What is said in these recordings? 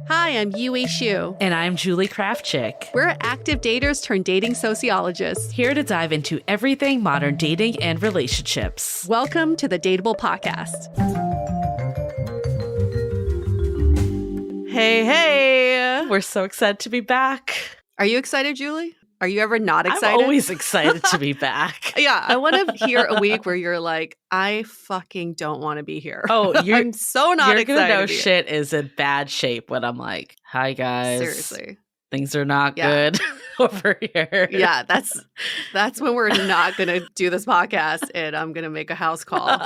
Hi, I'm Yui Shu. And I'm Julie Kraftchick. We're active daters turned dating sociologists. Here to dive into everything modern dating and relationships. Welcome to the Dateable Podcast. Hey. We're so excited to be back. Are you excited, Julie? Are you ever not excited? I'm always excited to be back. Yeah, I want to hear a week where you're like, I fucking don't want to be here. Oh, I'm so not excited. You're going to know shit is in bad shape when I'm like, hi guys. Seriously. Things are not good over here. Yeah, that's when we're not going to do this podcast and I'm going to make a house call.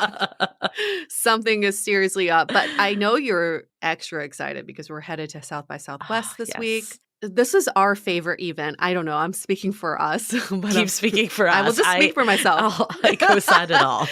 Something is seriously up. But I know you're extra excited because we're headed to South by Southwest this week. This is our favorite event. I don't know. I'm speaking for us. But Keep speaking for us. I will just speak for myself. I co-sign it all.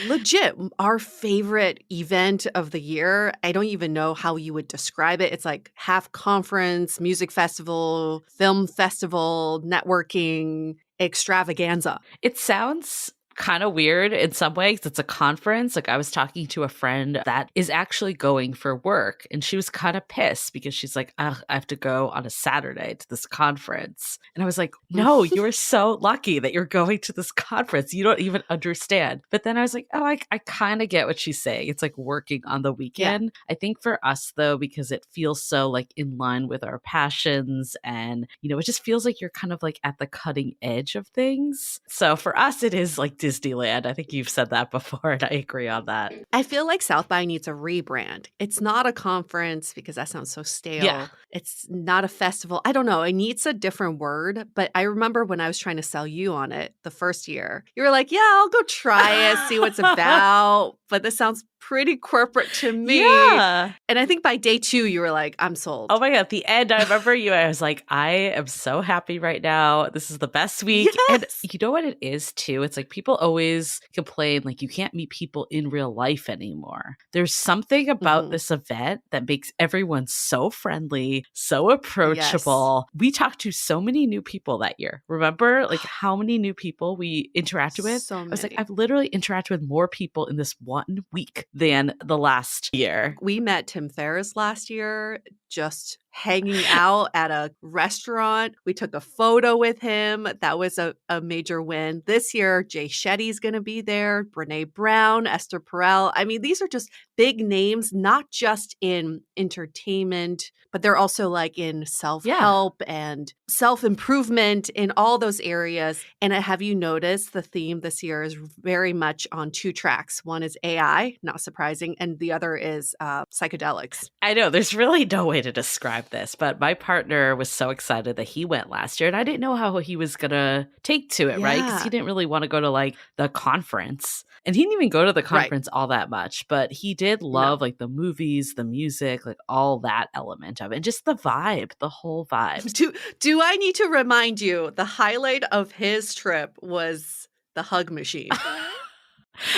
Legit, our favorite event of the year. I don't even know how you would describe it. It's like half conference, music festival, film festival, networking, extravaganza. It sounds kind of weird in some ways. It's a conference. Like I was talking to a friend that is actually going for work and she was kind of pissed because she's like, I have to go on a Saturday to this conference. And I was like, no, you're so lucky that you're going to this conference. You don't even understand. But then I was like, oh, I kind of get what she's saying. It's like working on the weekend. Yeah. I think for us though, because it feels so like in line with our passions and, you know, it just feels like you're kind of like at the cutting edge of things. So for us, it is like Disneyland. I think you've said that before, and I agree on that. I feel like South by needs a rebrand. It's not a conference because that sounds so stale. Yeah. It's not a festival. I don't know. It needs a different word. But I remember when I was trying to sell you on it the first year, you were like, yeah, I'll go try it, see what it's about. But this sounds pretty corporate to me. Yeah. And I think by day 2, you were like, I'm sold. Oh my God. At the end, I remember you. I was like, I am so happy right now. This is the best week. Yes. And you know what it is too? It's like people always complain like you can't meet people in real life anymore. There's something about this event that makes everyone so friendly, so approachable. Yes. We talked to so many new people that year. Remember like how many new people we interacted with? So many. I was like, I've literally interacted with more people in this 1 week than the last year. We met Tim Ferriss last year, just hanging out at a restaurant. We took a photo with him. That was a major win. This year, Jay Shetty's going to be there, Brene Brown, Esther Perel. I mean, these are just big names, not just in entertainment, but they're also like in self-help and self-improvement in all those areas. And have you noticed the theme this year is very much on 2 tracks. One is AI, not surprising, and the other is psychedelics. I know, there's really no way to describe this, but my partner was so excited that he went last year and I didn't know how he was going to take to it, right? Because he didn't really want to go to like the conference and he didn't even go to the conference all that much, but he did love like the movies, the music, like all that element of it and just the vibe, the whole vibe. Do I need to remind you the highlight of his trip was the hug machine?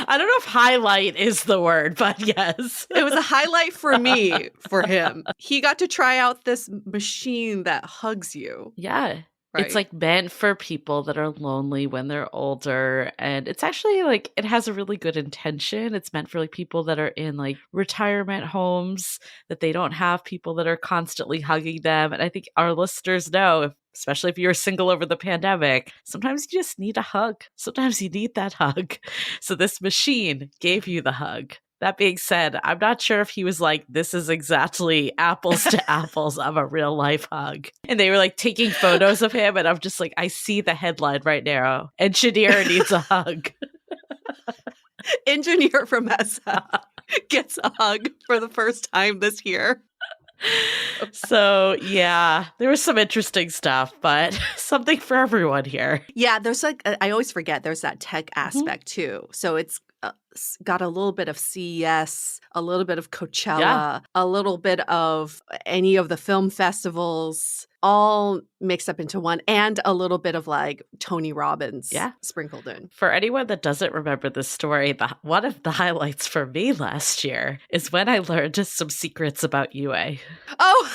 I don't know if highlight is the word, but yes. It was a highlight for me, for him. He got to try out this machine that hugs you. Yeah. Right. It's like meant for people that are lonely when they're older. And it's actually like, it has a really good intention. It's meant for like people that are in like retirement homes, that they don't have people that are constantly hugging them. And I think our listeners know, especially if you're single over the pandemic, sometimes you just need a hug. Sometimes you need that hug. So this machine gave you the hug. That being said, I'm not sure if he was like, this is exactly apples to apples of a real life hug. And they were like taking photos of him. And I'm just like, I see the headline right now. Engineer needs a hug. Engineer from SF gets a hug for the first time this year. So yeah, there was some interesting stuff, but something for everyone here. Yeah, there's like, I always forget there's that tech aspect too. So it's got a little bit of CES, a little bit of Coachella, a little bit of any of the film festivals, all mixed up into one, and a little bit of like Tony Robbins sprinkled in. For anyone that doesn't remember this story, one of the highlights for me last year is when I learned just some secrets about UA. Oh,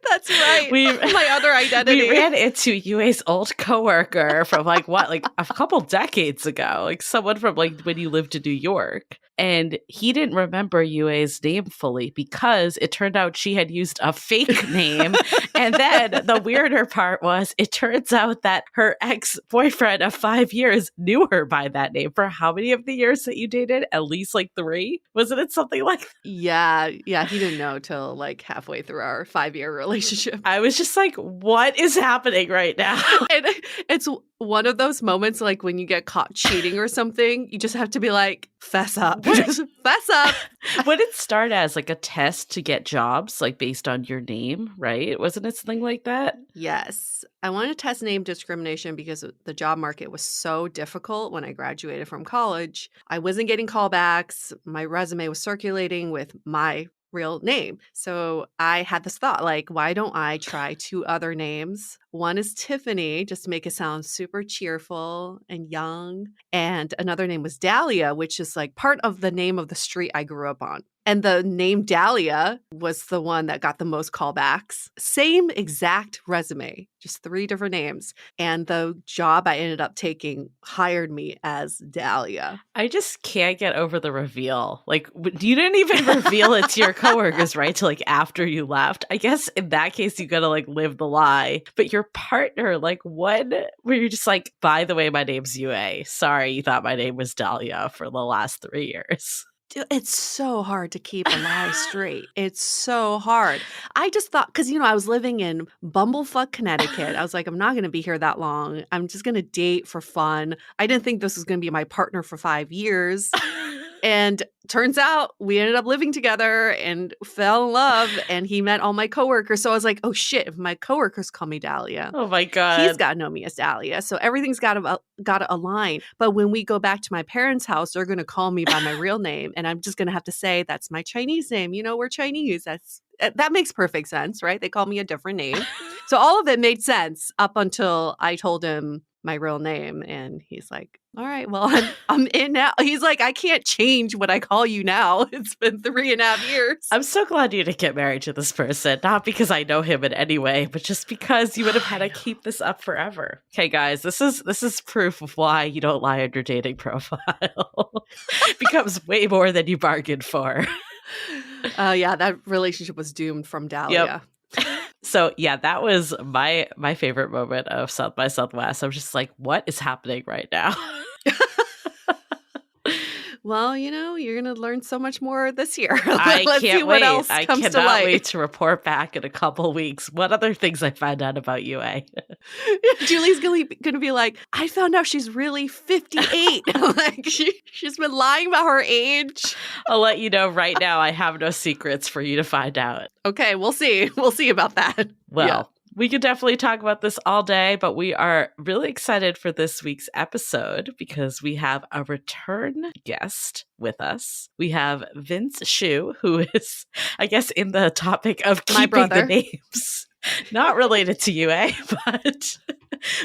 that's right. My other identity. We ran into UA's old coworker from like a couple decades ago, like someone from like when you lived in New York. And he didn't remember Yue's name fully because it turned out she had used a fake name. And then the weirder part was it turns out that her ex-boyfriend of 5 years knew her by that name for how many of the years that you dated? At least like 3? Wasn't it something like that? Yeah, he didn't know till like halfway through our 5-year relationship. I was just like, what is happening right now? And it's one of those moments like when you get caught cheating or something, you just have to be like, fess up. Just fess up. Would it start as like a test to get jobs, like based on your name, right? Wasn't it something like that? Yes. I wanted to test name discrimination because the job market was so difficult when I graduated from college. I wasn't getting callbacks. My resume was circulating with my real name. So I had this thought, like, why don't I try 2 other names? One is Tiffany, just to make it sound super cheerful and young. And another name was Dahlia, which is like part of the name of the street I grew up on. And the name Dahlia was the one that got the most callbacks. Same exact resume, just 3 different names. And the job I ended up taking hired me as Dahlia. I just can't get over the reveal. Like, you didn't even reveal it to your coworkers, right? Till like after you left. I guess in that case, you gotta like live the lie. But your partner, like, what? Where you're just like, by the way, my name's Yue. Sorry, you thought my name was Dahlia for the last 3 years. Dude, it's so hard to keep a lie straight. It's so hard. I just thought, because, I was living in Bumblefuck, Connecticut. I was like, I'm not going to be here that long. I'm just going to date for fun. I didn't think this was going to be my partner for 5 years. And turns out we ended up living together and fell in love, and he met all my coworkers. So I was like, oh shit, if my coworkers call me Dahlia, Oh my God. he's got to know me as Dahlia. So everything's got to align. But when we go back to my parents' house, they're going to call me by my real name. And I'm just going to have to say, that's my Chinese name. We're Chinese. That makes perfect sense, right? They call me a different name. So all of it made sense up until I told him my real name. And he's like, all right, well, I'm in now. He's like, I can't change what I call you now. It's been 3.5 years. I'm so glad you didn't get married to this person. Not because I know him in any way, but just because you would have had to keep this up forever. Okay, guys, this is proof of why you don't lie on your dating profile. It becomes way more than you bargained for. Yeah, that relationship was doomed from Dahlia. Yep. So yeah, that was my favorite moment of South by Southwest. I'm just like, what is happening right now? Well, you're going to learn so much more this year. I Let's can't see what wait. else I comes to cannot light. wait to report back in a couple weeks. What other things I find out about UA? Julie's going to be like, I found out she's really 58. Like she's been lying about her age. I'll let you know right now. I have no secrets for you to find out. Okay, we'll see. We'll see about that. Well, yeah. We could definitely talk about this all day, but we are really excited for this week's episode because we have a return guest with us. We have Vince Shu, who is, I guess, in the topic of keeping the names. Not related to UA, but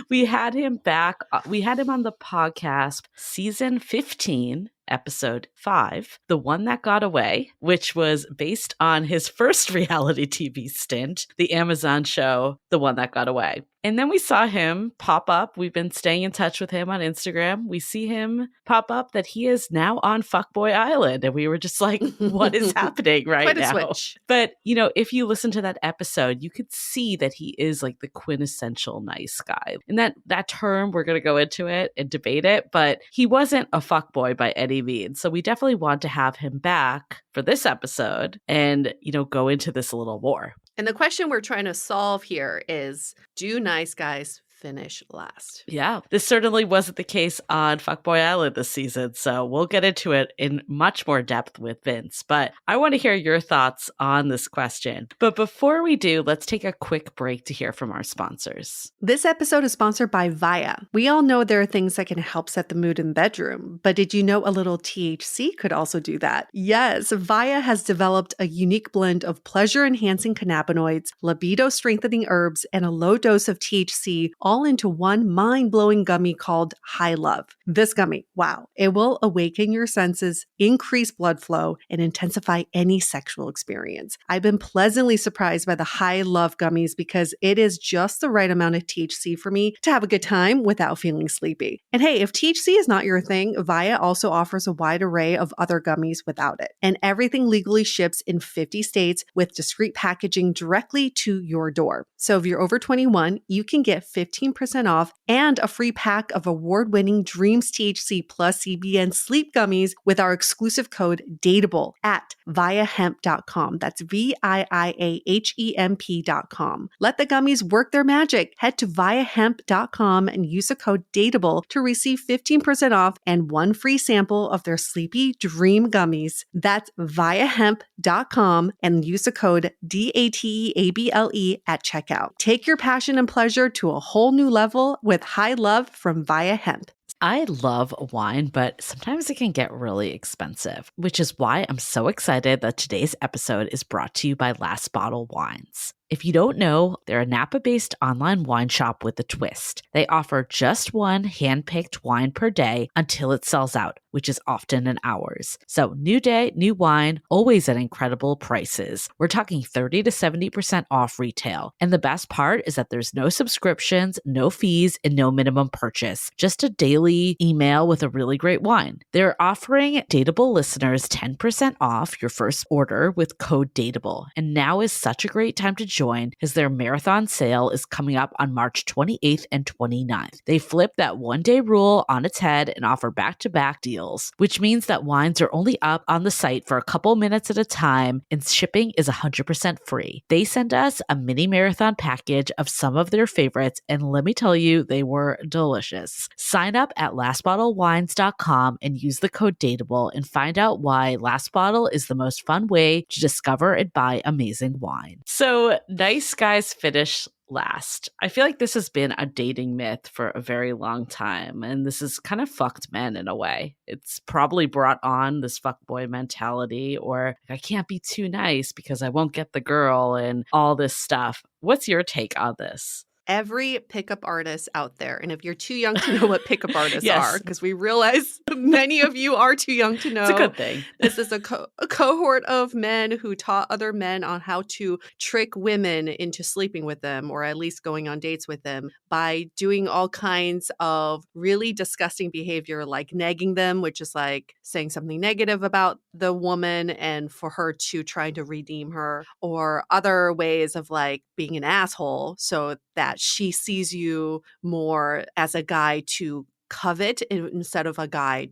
we had him back. We had him on the podcast, season 15. Episode 5, The One That Got Away, which was based on his first reality TV stint, the Amazon show, The One That Got Away. And then we saw him pop up. We've been staying in touch with him on Instagram. We see him pop up that he is now on Fuckboy Island. And we were just like, what is happening right Quite now? a switch. But, if you listen to that episode, you could see that he is like the quintessential nice guy. And that term, we're going to go into it and debate it, but he wasn't a fuckboy by any means. So we definitely want to have him back for this episode and, go into this a little more. And the question we're trying to solve here is, do nice guys finish last? Yeah, this certainly wasn't the case on Fuckboy Island this season, so we'll get into it in much more depth with Vince. But I want to hear your thoughts on this question. But before we do, let's take a quick break to hear from our sponsors. This episode is sponsored by Via. We all know there are things that can help set the mood in the bedroom, but did you know a little THC could also do that? Yes, Via has developed a unique blend of pleasure-enhancing cannabinoids, libido-strengthening herbs, and a low dose of THC, all all into one mind-blowing gummy called High Love. This gummy, wow, it will awaken your senses, increase blood flow, and intensify any sexual experience. I've been pleasantly surprised by the High Love gummies because it is just the right amount of THC for me to have a good time without feeling sleepy. And hey, if THC is not your thing, Via also offers a wide array of other gummies without it. And everything legally ships in 50 states with discreet packaging directly to your door. So if you're over 21, you can get 15% off and a free pack of award-winning Dreams THC plus CBN sleep gummies with our exclusive code DATEABLE at viahemp.com. That's VIIAHEMP.com. Let the gummies work their magic. Head to viahemp.com and use the code DATEABLE to receive 15% off and one free sample of their Sleepy Dream gummies. That's viahemp.com and use the code DATEABLE at checkout. Take your passion and pleasure to a whole new level with High Love from Via Hemp. I love wine, but sometimes it can get really expensive, which is why I'm so excited that today's episode is brought to you by Last Bottle Wines. If you don't know, they're a Napa-based online wine shop with a twist. They offer just one hand-picked wine per day until it sells out, which is often in hours. So new day, new wine, always at incredible prices. We're talking 30 to 70% off retail. And the best part is that there's no subscriptions, no fees, and no minimum purchase. Just a daily email with a really great wine. They're offering Dateable listeners 10% off your first order with code DATEABLE. And now is such a great time to join as their marathon sale is coming up on March 28th and 29th. They flip that one-day rule on its head and offer back-to-back deals, which means that wines are only up on the site for a couple minutes at a time and shipping is 100% free. They sent us a mini marathon package of some of their favorites, and let me tell you, they were delicious. Sign up at lastbottlewines.com and use the code DATEABLE and find out why Last Bottle is the most fun way to discover and buy amazing wine. So, nice guys finish last. I feel like this has been a dating myth for a very long time, and this has kind of fucked men in a way. It's probably brought on this fuckboy mentality, or I can't be too nice because I won't get the girl and all this stuff. What's your take on this? Every pickup artist out there, and if you're too young to know what pickup artists Yes. are, because we realize many of you are too young to know. It's a good thing. This is a cohort of men who taught other men on how to trick women into sleeping with them, or at least going on dates with them, by doing all kinds of really disgusting behavior, like negging them, which is like saying something negative about the woman and for her to try to redeem her, or other ways of like being an asshole so that she sees you more as a guy to covet instead of a guy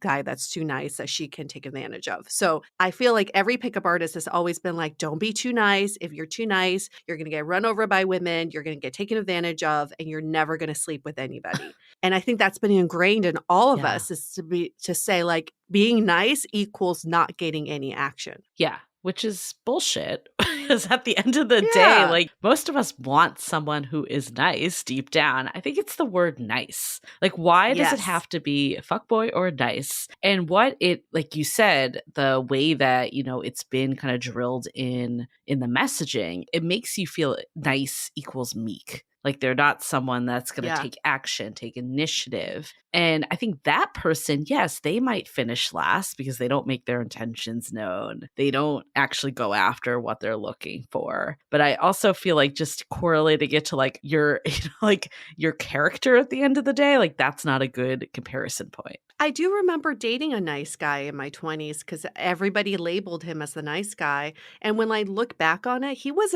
that's too nice that she can take advantage of. So I feel like every pickup artist has always been like, don't be too nice. If you're too nice, you're going to get run over by women, you're going to get taken advantage of, and you're never going to sleep with anybody. And I think that's been ingrained in all of us, is to say like being nice equals not getting any action. Yeah. Which is bullshit, because at the end of the day, like, most of us want someone who is nice deep down. I think it's the word nice. Like, why does it have to be a fuckboy or nice? And what it, like you said, the way that, you know, it's been kind of drilled in the messaging, it makes you feel nice equals meek. Like they're not someone that's going to take action, take initiative. And I think that person, yes, they might finish last because they don't make their intentions known. They don't actually go after what they're looking for. But I also feel like just correlating it to like your, you know, like your character at the end of the day, like that's not a good comparison point. I do remember dating a nice guy in my 20s because everybody labeled him as the nice guy. And when I look back on it, he was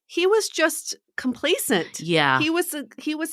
he was just complacent. Yeah. He was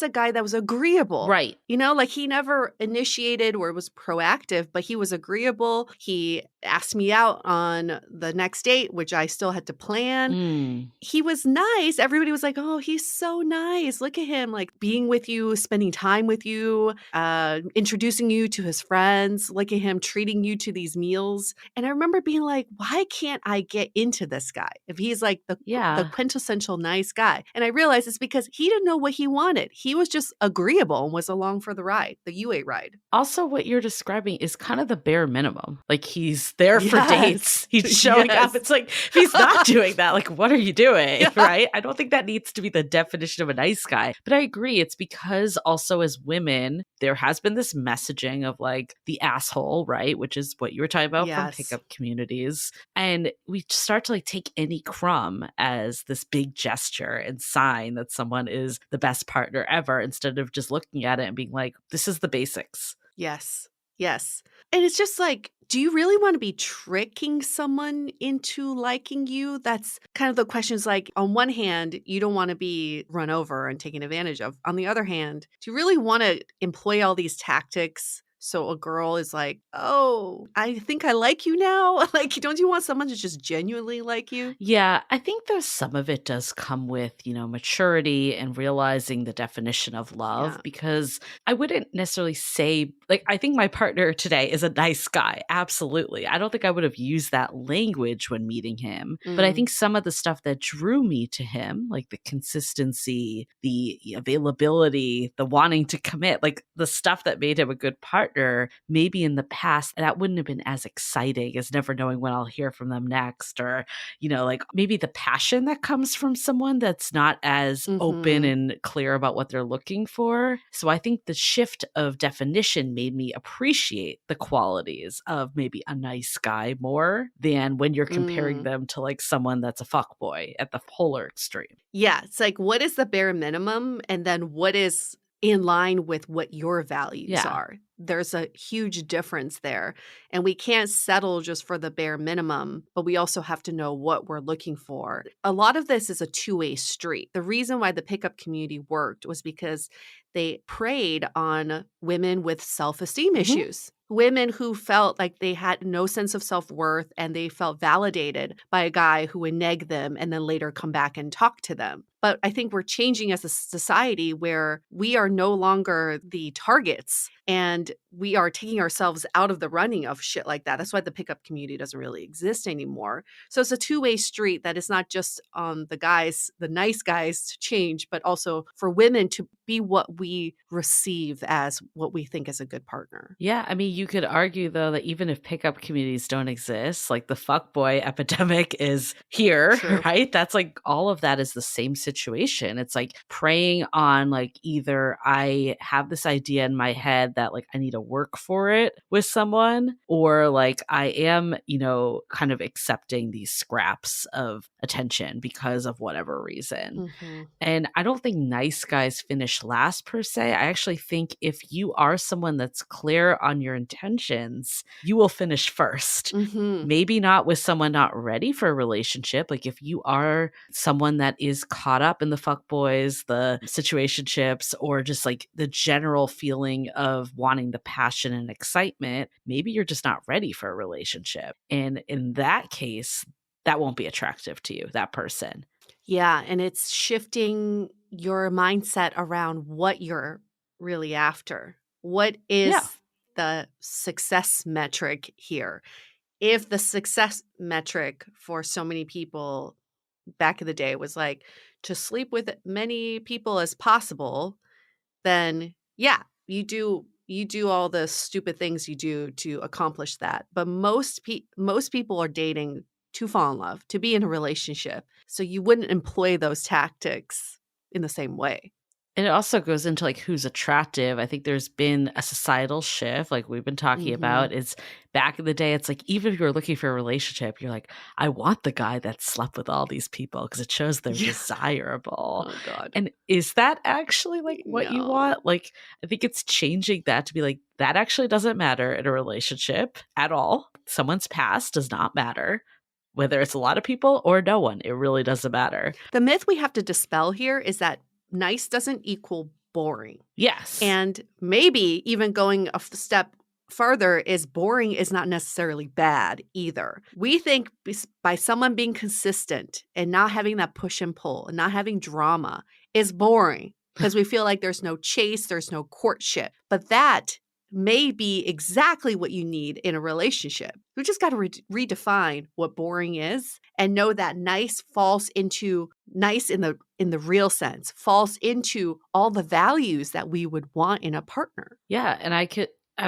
a guy that was agreeable. Right. You know, like he never initiated or was proactive, but he was agreeable. He asked me out on the next date, which I still had to plan. He was nice. Everybody was like, oh, he's so nice. Look at him, like being with you, spending time with you, introducing you to his friends. Look at him treating you to these meals. And I remember being like, why can't I get into this guy? If he's like the quintessential quintessential nice guy. And I realized it's because he didn't know what he wanted. He was just agreeable and was along for the ride, the UA ride. Also, what you're describing is kind of the bare minimum. Like, he's there for Yes. dates. He's showing up. Yes. It's like, if he's not doing that, like, what are you doing? Yeah. Right? I don't think that needs to be the definition of a nice guy. But I agree. It's because also as women, there has been this messaging of like the asshole, right? Which is what you were talking about from Yes. pickup communities. And we start to like take any crumb as this big gesture and sign that someone is the best partner ever, instead of just looking at it and being like, this is the basics. Yes. Yes. And it's just like, do you really want to be tricking someone into liking you? That's kind of the questions. Like, on one hand, you don't want to be run over and taken advantage of. On the other hand, do you really want to employ all these tactics so a girl is like, oh, I think I like you now? Like, don't you want someone to just genuinely like you? Yeah, I think there's some of it does come with, maturity and realizing the definition of love, Yeah. because I wouldn't necessarily say, like, I think my partner today is a nice guy. Absolutely. I don't think I would have used that language when meeting him. But I think some of the stuff that drew me to him, like the consistency, the availability, the wanting to commit, like the stuff that made him a good partner, maybe in the past, that wouldn't have been as exciting as never knowing when I'll hear from them next, or like maybe the passion that comes from someone that's not as open Mm-hmm. and clear about what they're looking for. So I think the shift of definition made me appreciate the qualities of maybe a nice guy more than when you're comparing them to like someone that's a fuckboy at the polar extreme. Yeah. It's like, what is the bare minimum? And then what is in line with what your values Yeah. are? There's a huge difference there. And we can't settle just for the bare minimum, but we also have to know what we're looking for. A lot of this is a two-way street. The reason why the pickup community worked was because they preyed on women with self-esteem Mhm. issues. Women who felt like they had no sense of self-worth and they felt validated by a guy who would neg them and then later come back and talk to them. But I think we're changing as a society where we are no longer the targets and we are taking ourselves out of the running of shit like that. That's why the pickup community doesn't really exist anymore. So it's a two-way street that is not just on the guys, the nice guys to change, but also for women to be what we receive as what we think is a good partner. Yeah, I mean, you could argue though that even if pickup communities don't exist, like the fuckboy epidemic is here, True. right? That's like all of that is the same situation. It's like preying on like either I have this idea in my head that like I need to work for it with someone, or like I am, kind of accepting these scraps of attention because of whatever reason. Mm-hmm. And I don't think nice guys finish last per se. I actually think if you are someone that's clear on your intentions, you will finish first. Mm-hmm. Maybe not with someone not ready for a relationship. Like if you are someone that is caught up in the fuck boys, the situationships, or just like the general feeling of wanting the passion and excitement, maybe you're just not ready for a relationship. And in that case, that won't be attractive to you, that person. Yeah, and it's shifting your mindset around what you're really after. What Yeah. is the success metric here? If the success metric for so many people back in the day was like to sleep with as many people as possible, then yeah, you do all the stupid things you do to accomplish that. But most people are dating to fall in love, to be in a relationship. So you wouldn't employ those tactics in the same way. And it also goes into like who's attractive. I think there's been a societal shift, like we've been talking Mhm. about. Is back in the day, it's like even if you're looking for a relationship, you're like, I want the guy that slept with all these people because it shows they're Yeah. desirable. Oh god. And is that actually like what you No. want? Like, I think it's changing that to be like, that actually doesn't matter in a relationship at all. Someone's past does not matter. Whether it's a lot of people or no one, it really doesn't matter. The myth we have to dispel here is that nice doesn't equal boring. Yes. And maybe even going a step further is boring is not necessarily bad either. We think by someone being consistent and not having that push and pull and not having drama is boring because we feel like there's no chase, there's no courtship. But that may be exactly what you need in a relationship. We just got to redefine what boring is and know that nice falls into nice in the real sense, falls into all the values that we would want in a partner. Yeah, and I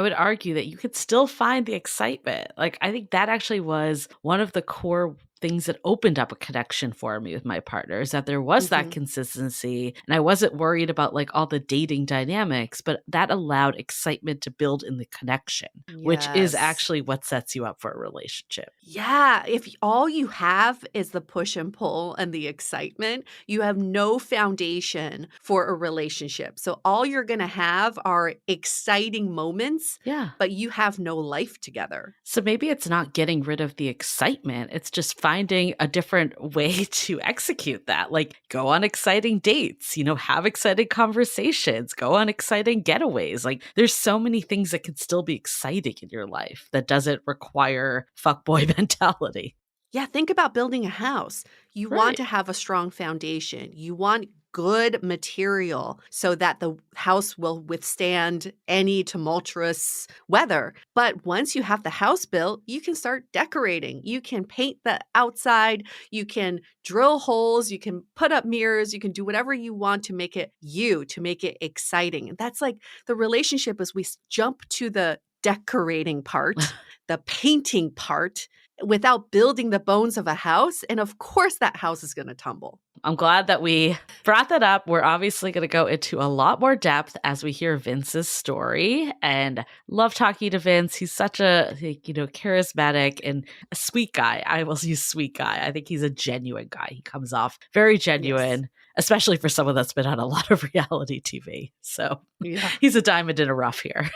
would argue that you could still find the excitement. Like, I think that actually was one of the core things that opened up a connection for me with my partner, is that there was that Mhm. consistency and I wasn't worried about like all the dating dynamics, but that allowed excitement to build in the connection, which is Yes. actually what sets you up for a relationship. Yeah, if all you have is the push and pull and the excitement, you have no foundation for a relationship. So all you're going to have are exciting moments, Yeah. but you have no life together. So maybe it's not getting rid of the excitement. It's just finding a different way to execute that. Like go on exciting dates, have exciting conversations, go on exciting getaways. Like there's so many things that can still be exciting in your life that doesn't require fuckboy mentality. Yeah, think about building a house. You want Right. to have a strong foundation. You want good material so that the house will withstand any tumultuous weather. But once you have the house built, you can start decorating. You can paint the outside, you can drill holes, you can put up mirrors, you can do whatever you want to make it you, to make it exciting. And that's like the relationship as we jump to the decorating part, the painting part, without building the bones of a house. And of course, that house is going to tumble. I'm glad that we brought that up. We're obviously going to go into a lot more depth as we hear Vince's story, and love talking to Vince. He's such a, charismatic and a sweet guy. I will use sweet guy. I think he's a genuine guy. He comes off very Yes. genuine, especially for someone that's been on a lot of reality TV. So Yeah. he's a diamond in a rough here.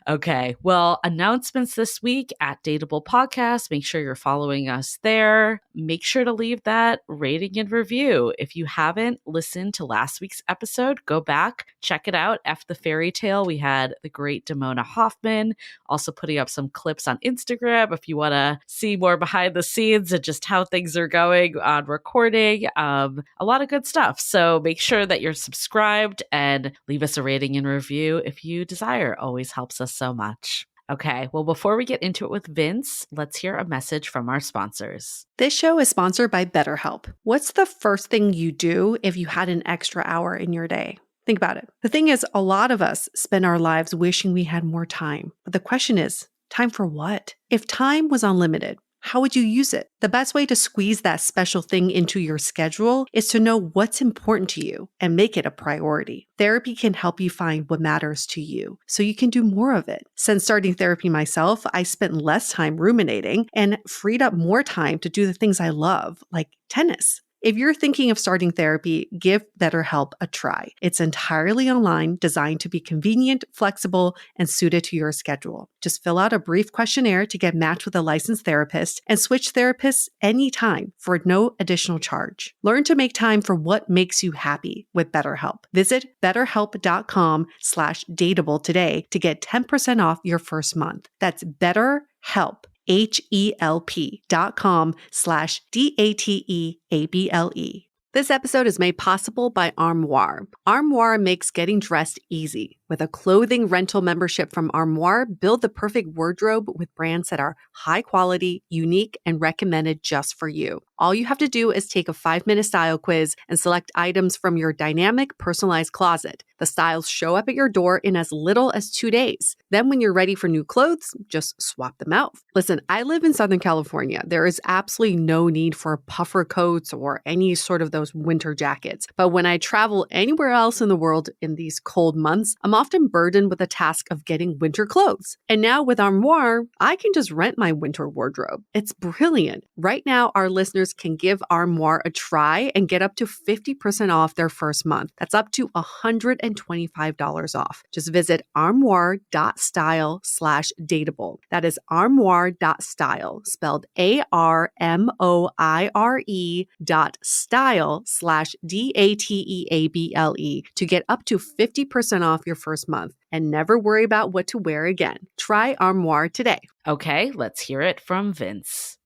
Okay. Well, announcements this week at Dateable Podcast. Make sure you're following us there. Make sure to leave that rating and review. If you haven't listened to last week's episode, go back, check it out. F the Fairy Tale. We had the great Damona Hoffman also putting up some clips on Instagram if you want to see more behind the scenes and just how things are going on recording. A lot of good stuff. So make sure that you're subscribed and leave us a rating and review if you desire. Always helps us so much. Okay, well, before we get into it with Vince, let's hear a message from our sponsors. This show is sponsored by BetterHelp. What's the first thing you do if you had an extra hour in your day? Think about it. The thing is, a lot of us spend our lives wishing we had more time. But the question is, time for what? If time was unlimited, how would you use it? The best way to squeeze that special thing into your schedule is to know what's important to you and make it a priority. Therapy can help you find what matters to you so you can do more of it. Since starting therapy myself, I spent less time ruminating and freed up more time to do the things I love, like tennis. If you're thinking of starting therapy, give BetterHelp a try. It's entirely online, designed to be convenient, flexible, and suited to your schedule. Just fill out a brief questionnaire to get matched with a licensed therapist and switch therapists anytime for no additional charge. Learn to make time for what makes you happy with BetterHelp. Visit betterhelp.com/dateable today to get 10% off your first month. That's BetterHelp. HELP.com/DATEABLE. This episode is made possible by Armoire. Armoire makes getting dressed easy. With a clothing rental membership from Armoire, build the perfect wardrobe with brands that are high quality, unique, and recommended just for you. All you have to do is take a 5-minute style quiz and select items from your dynamic, personalized closet. The styles show up at your door in as little as 2 days. Then when you're ready for new clothes, just swap them out. Listen, I live in Southern California. There is absolutely no need for puffer coats or any sort of those winter jackets. But when I travel anywhere else in the world in these cold months, I'm often burdened with the task of getting winter clothes. And now with Armoire, I can just rent my winter wardrobe. It's brilliant. Right now, our listeners can give Armoire a try and get up to 50% off their first month. That's up to $125 off. Just visit armoire.style/dateable. That is armoire.style, spelled ARMOIRE.style/DATEABLE to get up to 50% off your first month and never worry about what to wear again. Try Armoire today. Okay, let's hear it from Vince.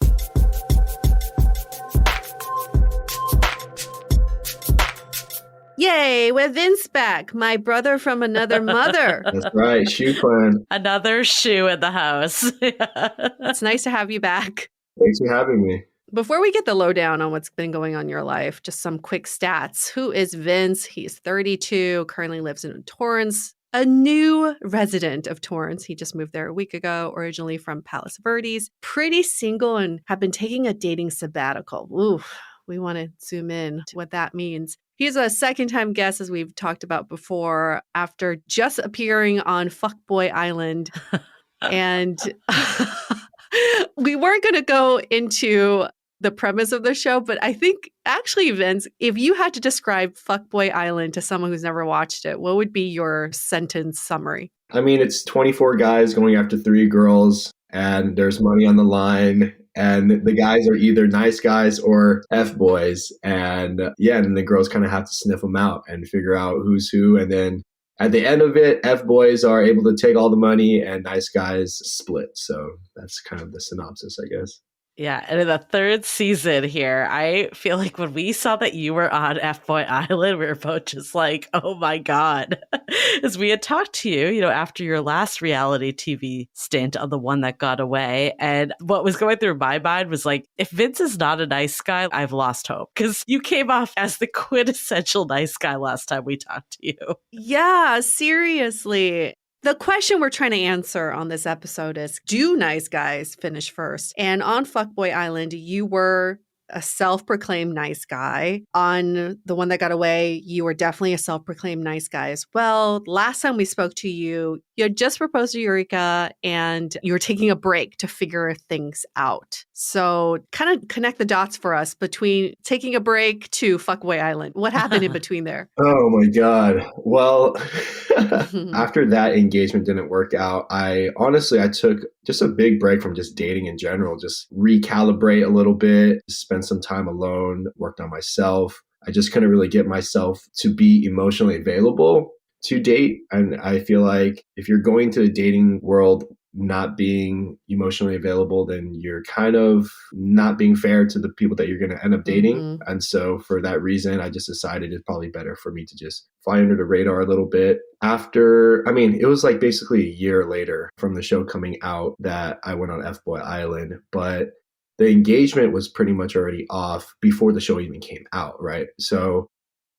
Yay, we're Vince back, my brother from another mother. That's right, Shoe Clan. Another shoe in the house. It's nice to have you back. Thanks for having me. Before we get the lowdown on what's been going on in your life, just some quick stats. Who is Vince? He's 32, currently lives in Torrance, a new resident of Torrance. He just moved there a week ago, originally from Palos Verdes. Pretty single and have been taking a dating sabbatical. Ooh, we want to zoom in to what that means. He's a second-time guest, as we've talked about before, after just appearing on Fuckboy Island. And we weren't going to go into the premise of the show, but I think actually, Vince, if you had to describe Fuckboy Island to someone who's never watched it, what would be your sentence summary? I mean, it's 24 guys going after 3 girls, and there's money on the line. And the guys are either nice guys or F-boys. And and the girls kind of have to sniff them out and figure out who's who. And then at the end of it, F-boys are able to take all the money and nice guys split. So that's kind of the synopsis, I guess. Yeah, and in the 3rd season here, I feel like when we saw that you were on FBOY Island, we were both just like, oh my God. As we had talked to you, after your last reality TV stint on The One That Got Away. And what was going through my mind was like, if Vince is not a nice guy, I've lost hope. Because you came off as the quintessential nice guy last time we talked to you. Yeah, seriously. The question we're trying to answer on this episode is, do nice guys finish first? And on Fuckboy Island, you were a self-proclaimed nice guy. On The One That Got Away, you were definitely a self-proclaimed nice guy as well. Last time we spoke to you, you had just proposed to Eureka and you were taking a break to figure things out. So kind of connect the dots for us between taking a break to Fuckboy Island. What happened in between there? Oh my God. Well, after that engagement didn't work out, I took just a big break from just dating in general, just recalibrate a little bit, spend some time alone, worked on myself. I just couldn't really get myself to be emotionally available to date. And I feel like if you're going to the dating world not being emotionally available, then you're kind of not being fair to the people that you're going to end up dating. Mm-hmm. And so for that reason, I just decided it's probably better for me to just fly under the radar a little bit. It was like basically a year later from the show coming out that I went on F-Boy Island, but the engagement was pretty much already off before the show even came out, right? So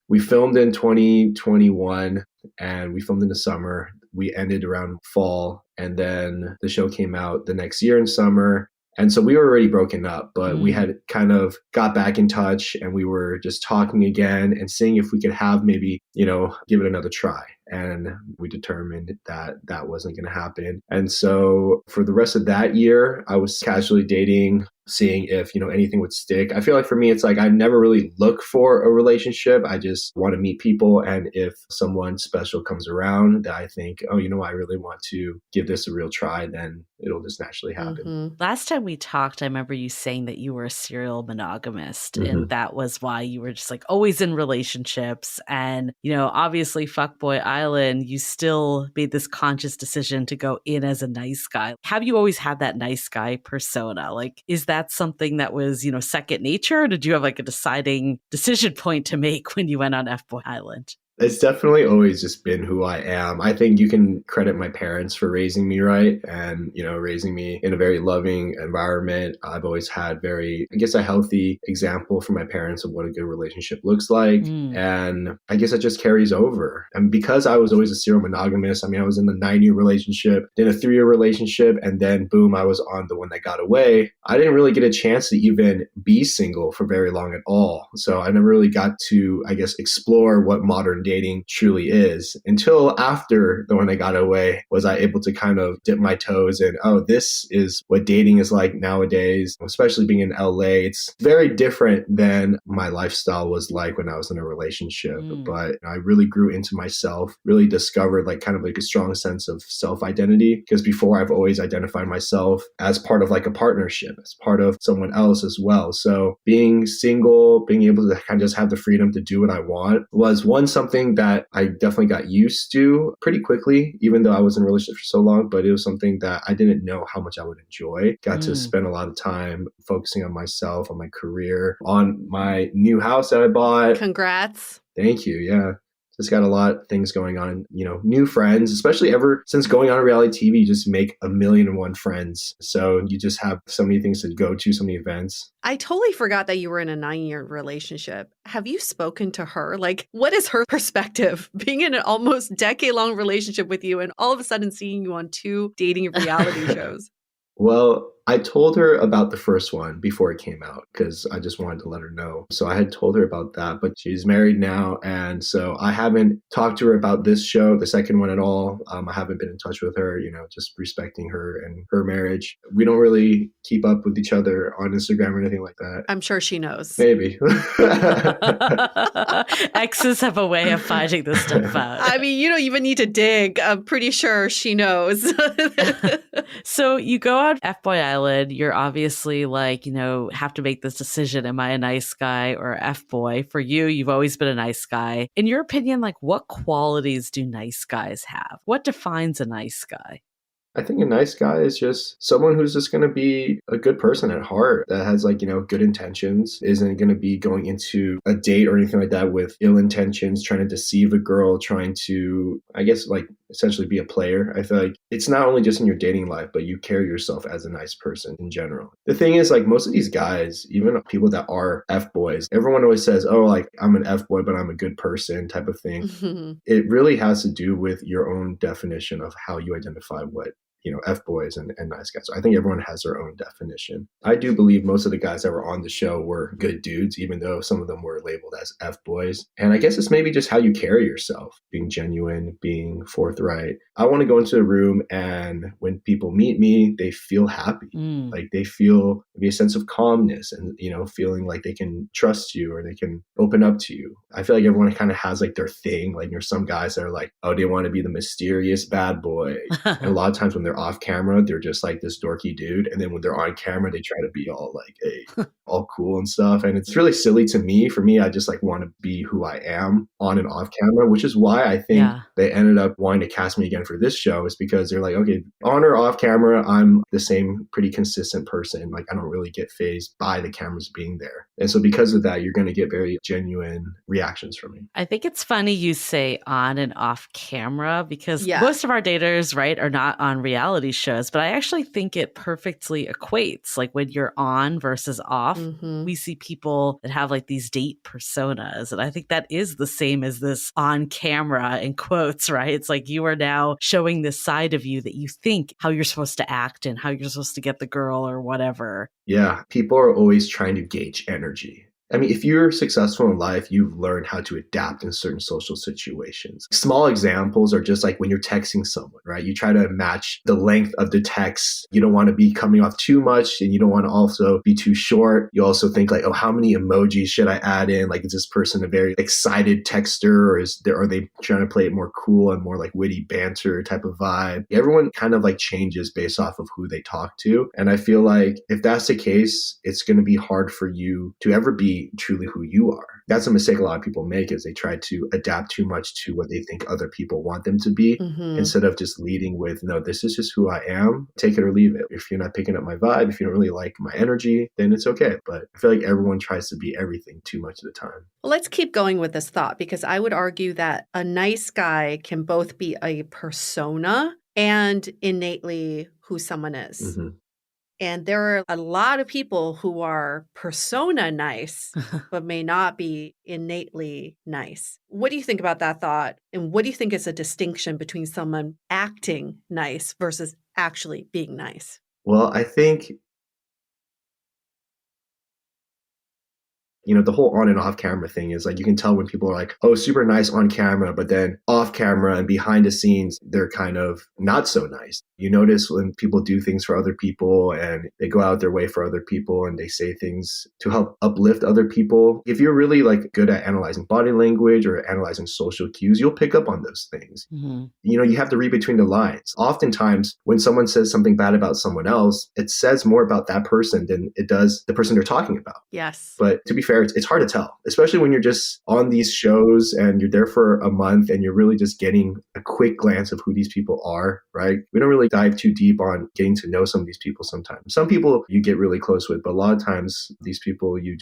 we filmed in 2021 and we filmed in the summer. We ended around fall, and then the show came out the next year in summer. And so we were already broken up, but we had kind of got back in touch and we were just talking again and seeing if we could have maybe, give it another try. And we determined that that wasn't going to happen. And so for the rest of that year, I was casually dating, seeing if, anything would stick. I feel like for me, it's like I never really look for a relationship. I just want to meet people. And if someone special comes around that I think, I really want to give this a real try, then it'll just naturally happen. Mm-hmm. Last time we talked, I remember you saying that you were a serial monogamist, and that was why you were just like always in relationships. And, obviously Fuckboy Island, you still made this conscious decision to go in as a nice guy. Have you always had that nice guy persona? Like, is that something that was, second nature? Or did you have like a deciding decision point to make when you went on F-Boy Island? It's definitely always just been who I am. I think you can credit my parents for raising me right and, raising me in a very loving environment. I've always had a healthy example from my parents of what a good relationship looks like. And I guess it just carries over. And because I was always a serial monogamist, I was in a 9-year relationship, then a 3-year relationship, and then boom, I was on The One That Got Away. I didn't really get a chance to even be single for very long at all. So I never really got to, explore what modern dating truly is until after The One That Got Away was I able to kind of dip my toes in, this is what dating is like nowadays, especially being in LA. It's very different than my lifestyle was like when I was in a relationship. But I really grew into myself, really discovered a strong sense of self-identity, because before I've always identified myself as part of like a partnership, as part of someone else as well. So being single, being able to kind of just have the freedom to do what I want was something that I definitely got used to pretty quickly, even though I was in a relationship for so long, but it was something that I didn't know how much I would enjoy. Got to spend a lot of time focusing on myself, on my career, on my new house that I bought. Congrats. Thank you. Yeah. Just got a lot of things going on, new friends, especially ever since going on reality TV, you just make a million and one friends. So you just have so many things to go to, so many events. I totally forgot that you were in a 9-year relationship. Have you spoken to her? Like, what is her perspective being in an almost decade-long relationship with you and all of a sudden seeing you on 2 dating reality shows? Well, I told her about the first one before it came out because I just wanted to let her know. So I had told her about that, but she's married now. And so I haven't talked to her about this show, the second one at all. I haven't been in touch with her, just respecting her and her marriage. We don't really keep up with each other on Instagram or anything like that. I'm sure she knows. Maybe. Exes have a way of finding this stuff out. I mean, you don't even need to dig. I'm pretty sure she knows. So you go on FBOY Island. You're obviously like, have to make this decision. Am I a nice guy or FBOY? For you, you've always been a nice guy. In your opinion, like what qualities do nice guys have? What defines a nice guy? I think a nice guy is just someone who's just going to be a good person at heart that has good intentions, isn't going to be going into a date or anything like that with ill intentions, trying to deceive a girl, trying to, I guess, essentially be a player. I feel like it's not only just in your dating life, but you carry yourself as a nice person in general. The thing is, most of these guys, even people that are F-boys, everyone always says, oh, I'm an F-boy, but I'm a good person type of thing. Mm-hmm. It really has to do with your own definition of how you identify what F-boys and nice guys. So I think everyone has their own definition. I do believe most of the guys that were on the show were good dudes, even though some of them were labeled as F-boys. And I guess it's maybe just how you carry yourself, being genuine, being forthright. I want to go into a room and when people meet me, they feel happy. They feel maybe a sense of calmness and, feeling like they can trust you or they can open up to you. I feel like everyone kind of has their thing. There's some guys that are oh, they want to be the mysterious bad boy. And a lot of times when they're off camera, they're just this dorky dude. And then when they're on camera, they try to be all all cool and stuff. And it's really silly to me. For me, I just want to be who I am on and off camera, which is why I think they ended up wanting to cast me again for this show, is because they're okay, on or off camera, I'm the same pretty consistent person. I don't really get fazed by the cameras being there. And so because of that, you're going to get very genuine reactions from me. I think it's funny you say on and off camera because most of our daters, right, are not on reality shows, but I actually think it perfectly equates. When you're on versus off, we see people that have these date personas. And I think that is the same as this on camera in quotes, right? It's you are now showing this side of you that you think how you're supposed to act and how you're supposed to get the girl or whatever. Yeah, people are always trying to gauge energy. I mean, if you're successful in life, you've learned how to adapt in certain social situations. Small examples are just when you're texting someone, right? You try to match the length of the text. You don't want to be coming off too much and you don't want to also be too short. You also think oh, how many emojis should I add in? Is this person a very excited texter or are they trying to play it more cool and more witty banter type of vibe? Everyone kind of changes based off of who they talk to. And I feel if that's the case, it's going to be hard for you to ever be truly who you are. That's a mistake a lot of people make, is they try to adapt too much to what they think other people want them to be instead of just leading with, no, this is just who I am. Take it or leave it. If you're not picking up my vibe, if you don't really like my energy, then it's okay. But I feel everyone tries to be everything too much of the time. Well, let's keep going with this thought, because I would argue that a nice guy can both be a persona and innately who someone is. And there are a lot of people who are persona nice, but may not be innately nice. What do you think about that thought? And what do you think is a distinction between someone acting nice versus actually being nice? Well, I think the whole on and off camera thing is you can tell when people are oh, super nice on camera, but then off camera and behind the scenes, they're kind of not so nice. You notice when people do things for other people and they go out their way for other people and they say things to help uplift other people. If you're really good at analyzing body language or analyzing social cues, you'll pick up on those things. You have to read between the lines. Oftentimes when someone says something bad about someone else, it says more about that person than it does the person they're talking about. Yes. But to be fair, fair, it's hard to tell, especially when you're just on these shows and you're there for a month and you're really just getting a quick glance of who these people are, right? We don't really dive too deep on getting to know some of these people sometimes. Some people you get really close with, but a lot of times these people you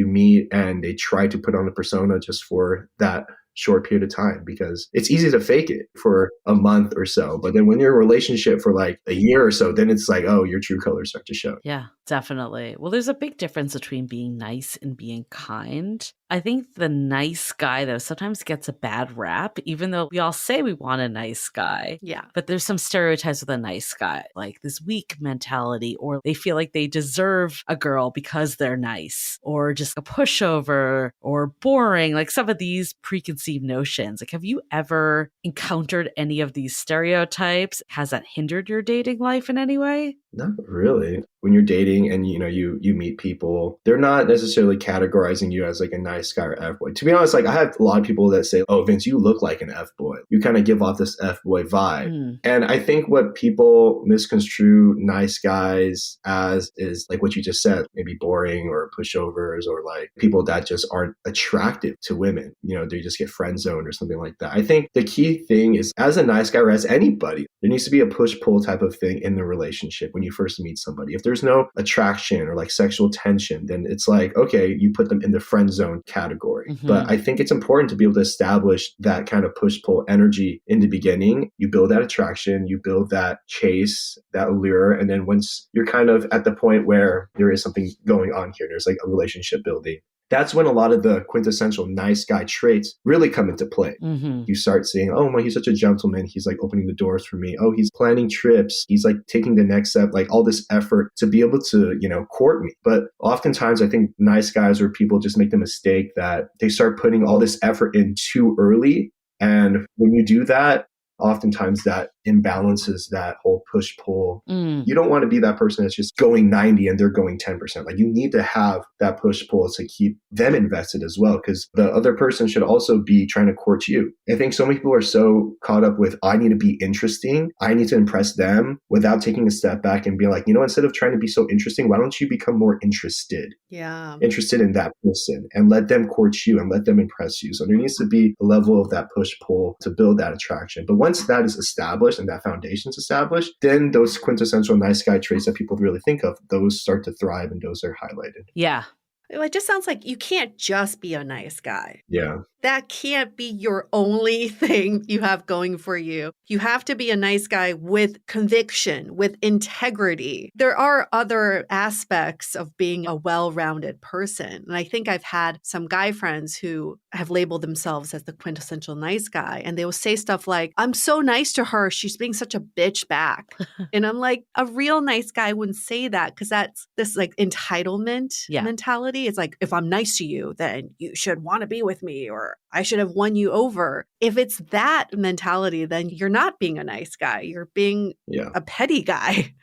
meet and they try to put on a persona just for that short period of time, because it's easy to fake it for a month or so. But then when you're in a relationship for like a year or so, then it's like, oh, your true colors start to show. Yeah, definitely. Well, there's a big difference between being nice and being kind. I think the nice guy, though, sometimes gets a bad rap, even though we all say we want a nice guy. Yeah. But there's some stereotypes with a nice guy, like this weak mentality, or they feel like they deserve a girl because they're nice, or just a pushover, or boring, like some of these preconceived notions. Like, have you ever encountered any of these stereotypes? Has that hindered your dating life in any way? Not really. When you're dating and you meet people, they're not necessarily categorizing you as like a nice guy or F boy. To be honest, like I have a lot of people that say, "Oh, Vince, you look like an F boy. You kind of give off this F boy vibe." And I think what people misconstrue nice guys as is like what you just said, maybe boring or pushovers or like people that just aren't attractive to women. They just get friend zoned or something like that. I think the key thing is, as a nice guy or as anybody, there needs to be a push pull type of thing in the relationship when you first meet somebody. If there's no attraction or like sexual tension, then it's like, okay, you put them in the friend zone category. But I think it's important to be able to establish that kind of push pull energy in the beginning. You build that attraction, you build that chase, that allure. And then once you're kind of at the point where there is something going on here, there's like a relationship building, that's when a lot of the quintessential nice guy traits really come into play. You start seeing, oh, well, he's such a gentleman. He's like opening the doors for me. Oh, he's planning trips. He's like taking the next step, like all this effort to be able to, court me. But oftentimes I think nice guys or people just make the mistake that they start putting all this effort in too early. And when you do that, oftentimes that imbalances that whole push pull. You don't want to be that person that's just going 90 and they're going 10%. Like you need to have that push pull to keep them invested as well, because the other person should also be trying to court you. I think so many people are so caught up with, I need to be interesting, I need to impress them, without taking a step back and being like, instead of trying to be so interesting, why don't you become more interested? Yeah. Interested in that person and let them court you and let them impress you. So there needs to be a level of that push pull to build that attraction. But once that is established and that foundation is established, then those quintessential nice guy traits that people really think of, those start to thrive and those are highlighted. Yeah. It just sounds like you can't just be a nice guy. Yeah. That can't be your only thing you have going for you. You have to be a nice guy with conviction, with integrity. There are other aspects of being a well-rounded person. And I think I've had some guy friends who have labeled themselves as the quintessential nice guy. And they will say stuff like, I'm so nice to her, she's being such a bitch back. And I'm like, a real nice guy wouldn't say that, because that's this like entitlement mentality. It's like, if I'm nice to you, then you should want to be with me, or I should have won you over. If it's that mentality, then you're not being a nice guy. You're being a petty guy.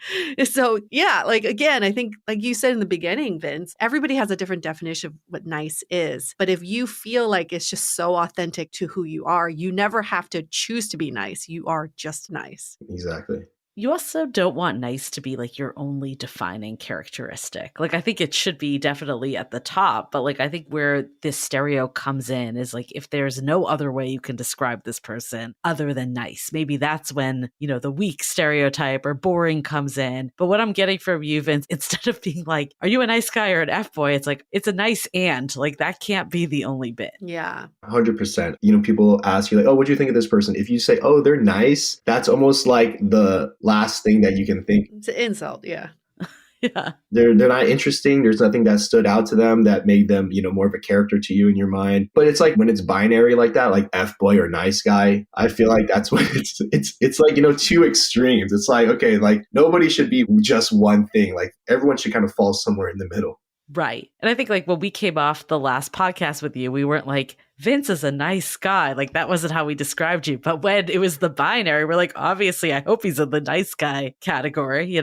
So yeah, like again, I think like you said in the beginning, Vince, everybody has a different definition of what nice is. But if you feel like it's just so authentic to who you are, you never have to choose to be nice. You are just nice. Exactly. You also don't want nice to be like your only defining characteristic. Like, I think it should be definitely at the top, but like, I think where this stereo comes in is like, if there's no other way you can describe this person other than nice, maybe that's when, the weak stereotype or boring comes in. But what I'm getting from you, Vince, instead of being like, are you a nice guy or an F boy? It's like, it's a nice and like, that can't be the only bit. Yeah. 100%. People ask you like, oh, what do you think of this person? If you say, oh, they're nice, that's almost like the last thing that you can think. It's an insult. Yeah. Yeah. They're not interesting. There's nothing that stood out to them that made them, more of a character to you in your mind. But it's like when it's binary like that, like F boy or nice guy, I feel like that's when it's like, two extremes. It's like, okay, like nobody should be just one thing. Like everyone should kind of fall somewhere in the middle. Right. And I think like when we came off the last podcast with you, we weren't like, Vince is a nice guy. Like that wasn't how we described you. But when it was the binary, we're like, obviously, I hope he's in the nice guy category,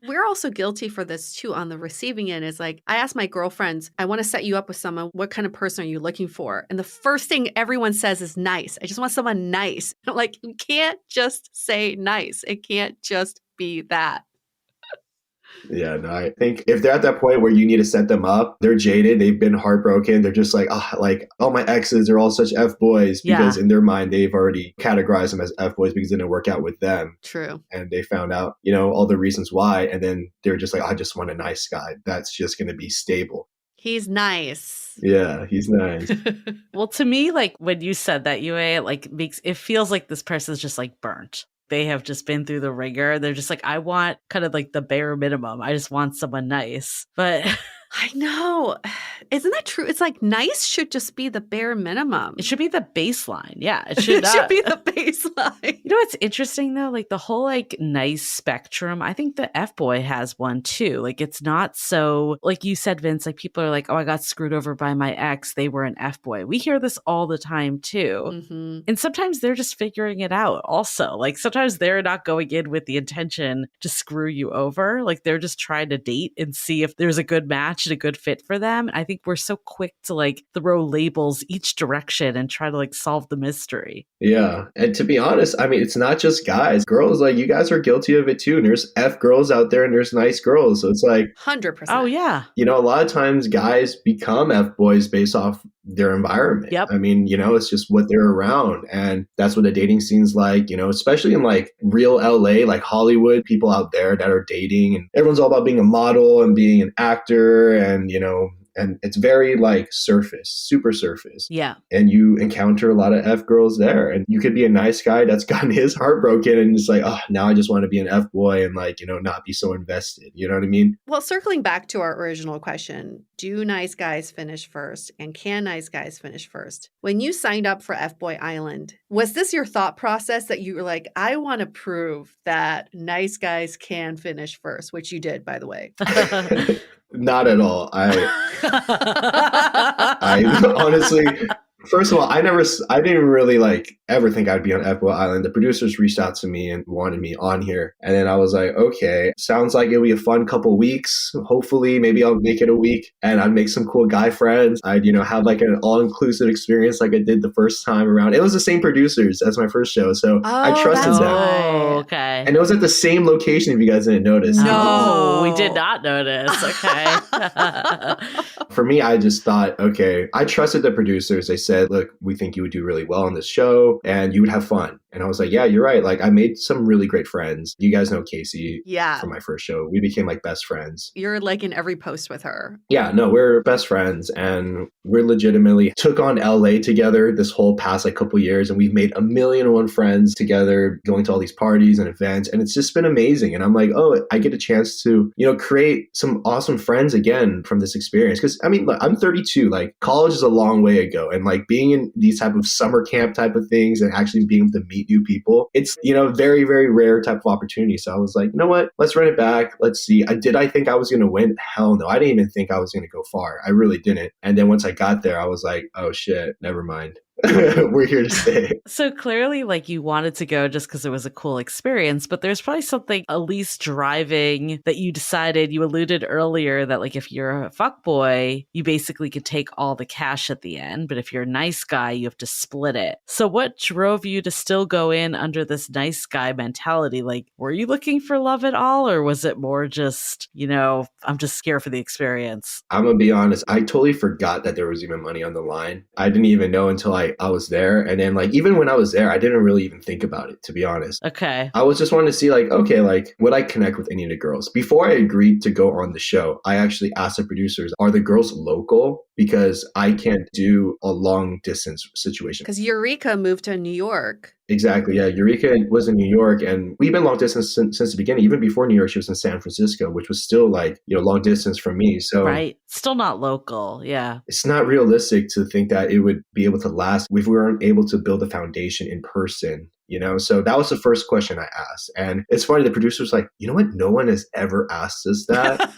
We're also guilty for this too on the receiving end. Is like, I ask my girlfriends, I want to set you up with someone. What kind of person are you looking for? And the first thing everyone says is nice. I just want someone nice. I'm like, you can't just say nice. It can't just be that. Yeah, no, I think if they're at that point where you need to set them up, they're jaded, they've been heartbroken, they're just like, oh, my exes are all such F boys because Yeah. in their mind they've already categorized them as F boys because it didn't work out with them. True. And they found out, all the reasons why. And then they're just like, I just want a nice guy. That's just going to be stable. He's nice. Yeah, he's nice. Well, to me, like when you said that, UA, it feels like this person's just like burnt. They have just been through the ringer. They're just like, I want kind of like the bare minimum. I just want someone nice. But I know. Isn't that true? It's like nice should just be the bare minimum. it should be the baseline. Yeah, it should It should be the baseline. You know what's interesting though? Like the whole like nice spectrum, I think the F-boy has one too. Like it's not so, like you said, Vince, like people are like, oh, I got screwed over by my ex. They were an F-boy. We hear this all the time too. Mm-hmm. And sometimes they're just figuring it out also. Like sometimes they're not going in with the intention to screw you over. Like they're just trying to date and see if there's a good match and a good fit for them. I think we're so quick to like throw labels each direction and try to like solve the mystery. Yeah. And to be honest, I mean, it's not just guys. Girls, like, you guys are guilty of it too. And there's F girls out there and there's nice girls. So it's like, 100%. Oh, yeah. a lot of times guys become F boys based off their environment. Yep. I mean, it's just what they're around. And that's what the dating scene's like, especially in like real LA, like Hollywood, people out there that are dating and everyone's all about being a model and being an actor and it's very like surface, super surface. Yeah. And you encounter a lot of F girls there. And you could be a nice guy that's gotten his heart broken and it's like, oh, now I just want to be an F boy and like, not be so invested. You know what I mean? Well, circling back to our original question, do nice guys finish first? And can nice guys finish first? When you signed up for F-Boy Island, was this your thought process that you were like, I want to prove that nice guys can finish first, which you did, by the way? Not at all. I honestly, first of all, I didn't really like ever think I'd be on FBOY Island. The producers reached out to me and wanted me on here. And then I was like, okay, sounds like it'll be a fun couple weeks. Hopefully, maybe I'll make it a week and I'd make some cool guy friends. I'd, have like an all-inclusive experience like I did the first time around. It was the same producers as my first show. So I trusted them. Oh, okay. And it was at the same location if you guys didn't notice. No, we did not notice. Okay. For me, I just thought, okay, I trusted the producers. They said, look, we think you would do really well on this show and you would have fun. And I was like, yeah, you're right. Like I made some really great friends. You guys know Casey from my first show. We became like best friends. You're like in every post with her. Yeah, no, we're best friends and we're legitimately took on LA together this whole past like couple years. And we've made 1,000,001 friends together going to all these parties and events. And it's just been amazing. And I'm like, oh, I get a chance to, create some awesome friends again from this experience. Cause I mean, look, I'm 32, like college is a long way ago. And like being in these type of summer camp type of things and actually being able to meet new people, it's, very, very rare type of opportunity. So I was like, you know what, let's run it back. Let's see. I think I was going to win? Hell no. I didn't even think I was going to go far. I really didn't. And then once I got there, I was like, oh shit, never mind. We're here to stay. So clearly, like you wanted to go just because it was a cool experience, but there's probably something at least driving that you decided. You alluded earlier that like if you're a fuckboy, you basically could take all the cash at the end, but if you're a nice guy, you have to split it. So what drove you to still go in under this nice guy mentality? Like, were you looking for love at all, or was it more just, I'm just scared for the experience? I'm gonna be honest, I totally forgot that there was even money on the line. I didn't even know until I was there. And then like, even when I was there, I didn't really even think about it, to be honest. Okay. I was just wanting to see like, okay, like would I connect with any of the girls? Before I agreed to go on the show, I actually asked the producers, are the girls local? Because I can't do a long distance situation. Because Eureka moved to New York. Exactly. Yeah. Eureka was in New York and we've been long distance since the beginning. Even before New York, she was in San Francisco, which was still like, long distance from me. So right. Still not local. Yeah. It's not realistic to think that it would be able to last if we weren't able to build a foundation in person. So that was the first question I asked. And it's funny, the producer was like, you know what? No one has ever asked us that.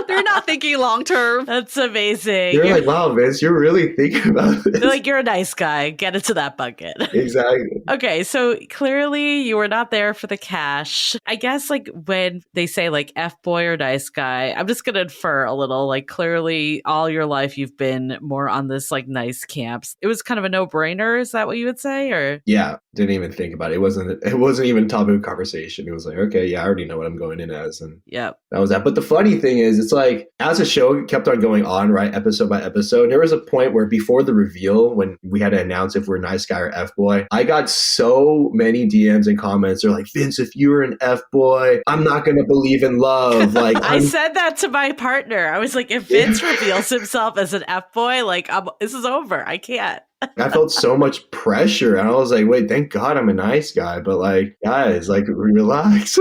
They're not thinking long term. That's amazing. They're like, wow, Vince, you're really thinking about this. They're like, you're a nice guy. Get into that bucket. Exactly. Okay, so clearly you were not there for the cash. I guess like when they say like F-boy or nice guy, I'm just going to infer a little, like clearly all your life you've been more on this like nice camps. It was kind of a no-brainer. Is that what you would say? Or yeah, didn't even think about it. It wasn't even a topic of conversation. It was like, okay, yeah, I already know what I'm going in as. And yep. That was that. But the funny thing is, it's like as the show kept on going on, right, episode by episode, there was a point where before the reveal, when we had to announce if we're nice guy or F-boy, I got so many DMs and comments. They're like, Vince, if you were an F-boy, I'm not going to believe in love. Like I said that to my partner. I was like, if Vince reveals himself as an F-boy, like this is over. I can't. I felt so much pressure. And I was like, wait, thank God I'm a nice guy. But like, guys, like, relax.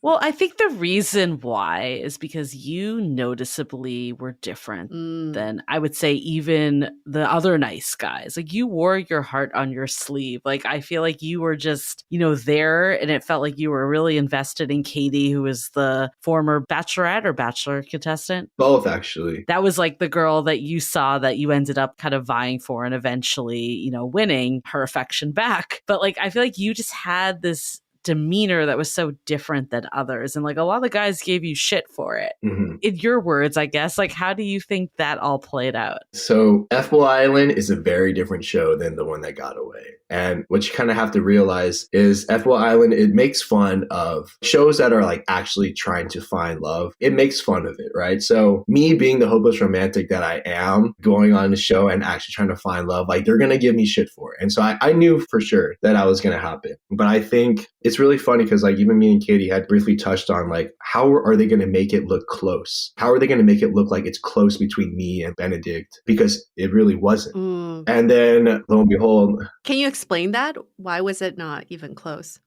Well, I think the reason why is because you noticeably were different than, I would say, even the other nice guys. Like, you wore your heart on your sleeve. Like, I feel like you were just, there, and it felt like you were really invested in Katie, who was the former bachelorette or bachelor contestant. Both, actually. That was like the girl that you saw that you ended up kind of vying for and eventually, winning her affection back. But like, I feel like you just had this demeanor that was so different than others, and like a lot of the guys gave you shit for it. In your words, I guess, like how do you think that all played out? So FBOY Island is a very different show than the one that got away. And what you kind of have to realize is FBOY Island, it makes fun of shows that are like actually trying to find love. It makes fun of it, right? So me being the hopeless romantic that I am, going on the show and actually trying to find love, like they're going to give me shit for it. And so I knew for sure that was going to happen. But I think it's really funny because like even me and Katie had briefly touched on like, how are they going to make it look close? How are they going to make it look like it's close between me and Benedict? Because it really wasn't. And then lo and behold. Can you explain that? Why was it not even close?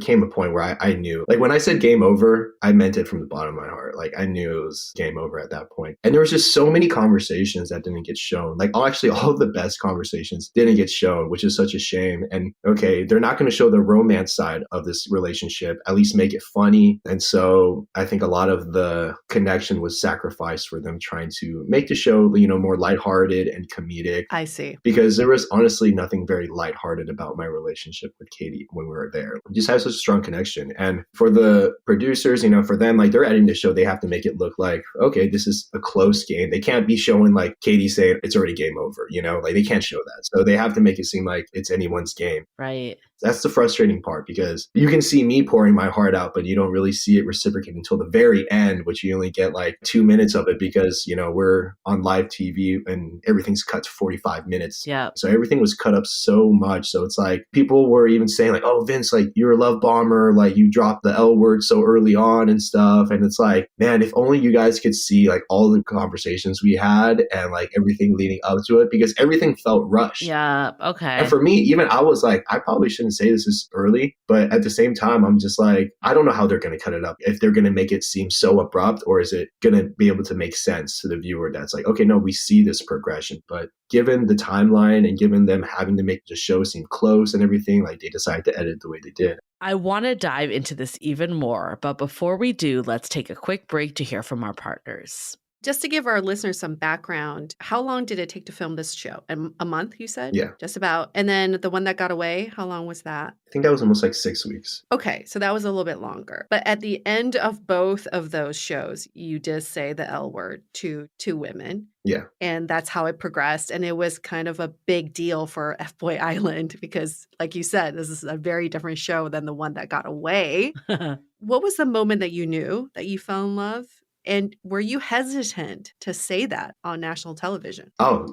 Came a point where I knew, like when I said game over, I meant it from the bottom of my heart. Like I knew it was game over at that point. And there was just so many conversations that didn't get shown. Like actually all of the best conversations didn't get shown, which is such a shame. And okay, they're not going to show the romance side of this relationship, at least make it funny. And so I think a lot of the connection was sacrificed for them trying to make the show, more lighthearted and comedic. I see. Because there was honestly nothing very lighthearted about my relationship with Katie when we were there. Just have such a strong connection. And for the producers, for them, like they're editing the show, they have to make it look like, okay, this is a close game. They can't be showing like Katie saying it's already game over, like they can't show that. So they have to make it seem like it's anyone's game. Right. That's the frustrating part because you can see me pouring my heart out, but you don't really see it reciprocate until the very end, which you only get like 2 minutes of it because, we're on live TV and everything's cut to 45 minutes. Yeah. So everything was cut up so much. So it's like people were even saying like, oh, Vince, like you're a love bomber. Like you dropped the L word so early on and stuff. And it's like, man, if only you guys could see like all the conversations we had and like everything leading up to it because everything felt rushed. Yeah. Okay. And for me, even I was like, I probably shouldn't say this is early, but at the same time, I'm just like, I don't know how they're going to cut it up. If they're going to make it seem so abrupt, or is it going to be able to make sense to the viewer that's like, okay, no, we see this progression. But given the timeline and given them having to make the show seem close and everything, like they decided to edit the way they did. I want to dive into this even more, but before we do, let's take a quick break to hear from our partners. Just to give our listeners some background, how long did it take to film this show? A month, you said? Yeah. Just about. And then the one that got away, how long was that? I think that was almost like 6 weeks. Okay, so that was a little bit longer. But at the end of both of those shows, you did say the L word to two women. Yeah. And that's how it progressed. And it was kind of a big deal for FBOY Island because, like you said, this is a very different show than the one that got away. What was the moment that you knew that you fell in love? And were you hesitant to say that on national television? Oh,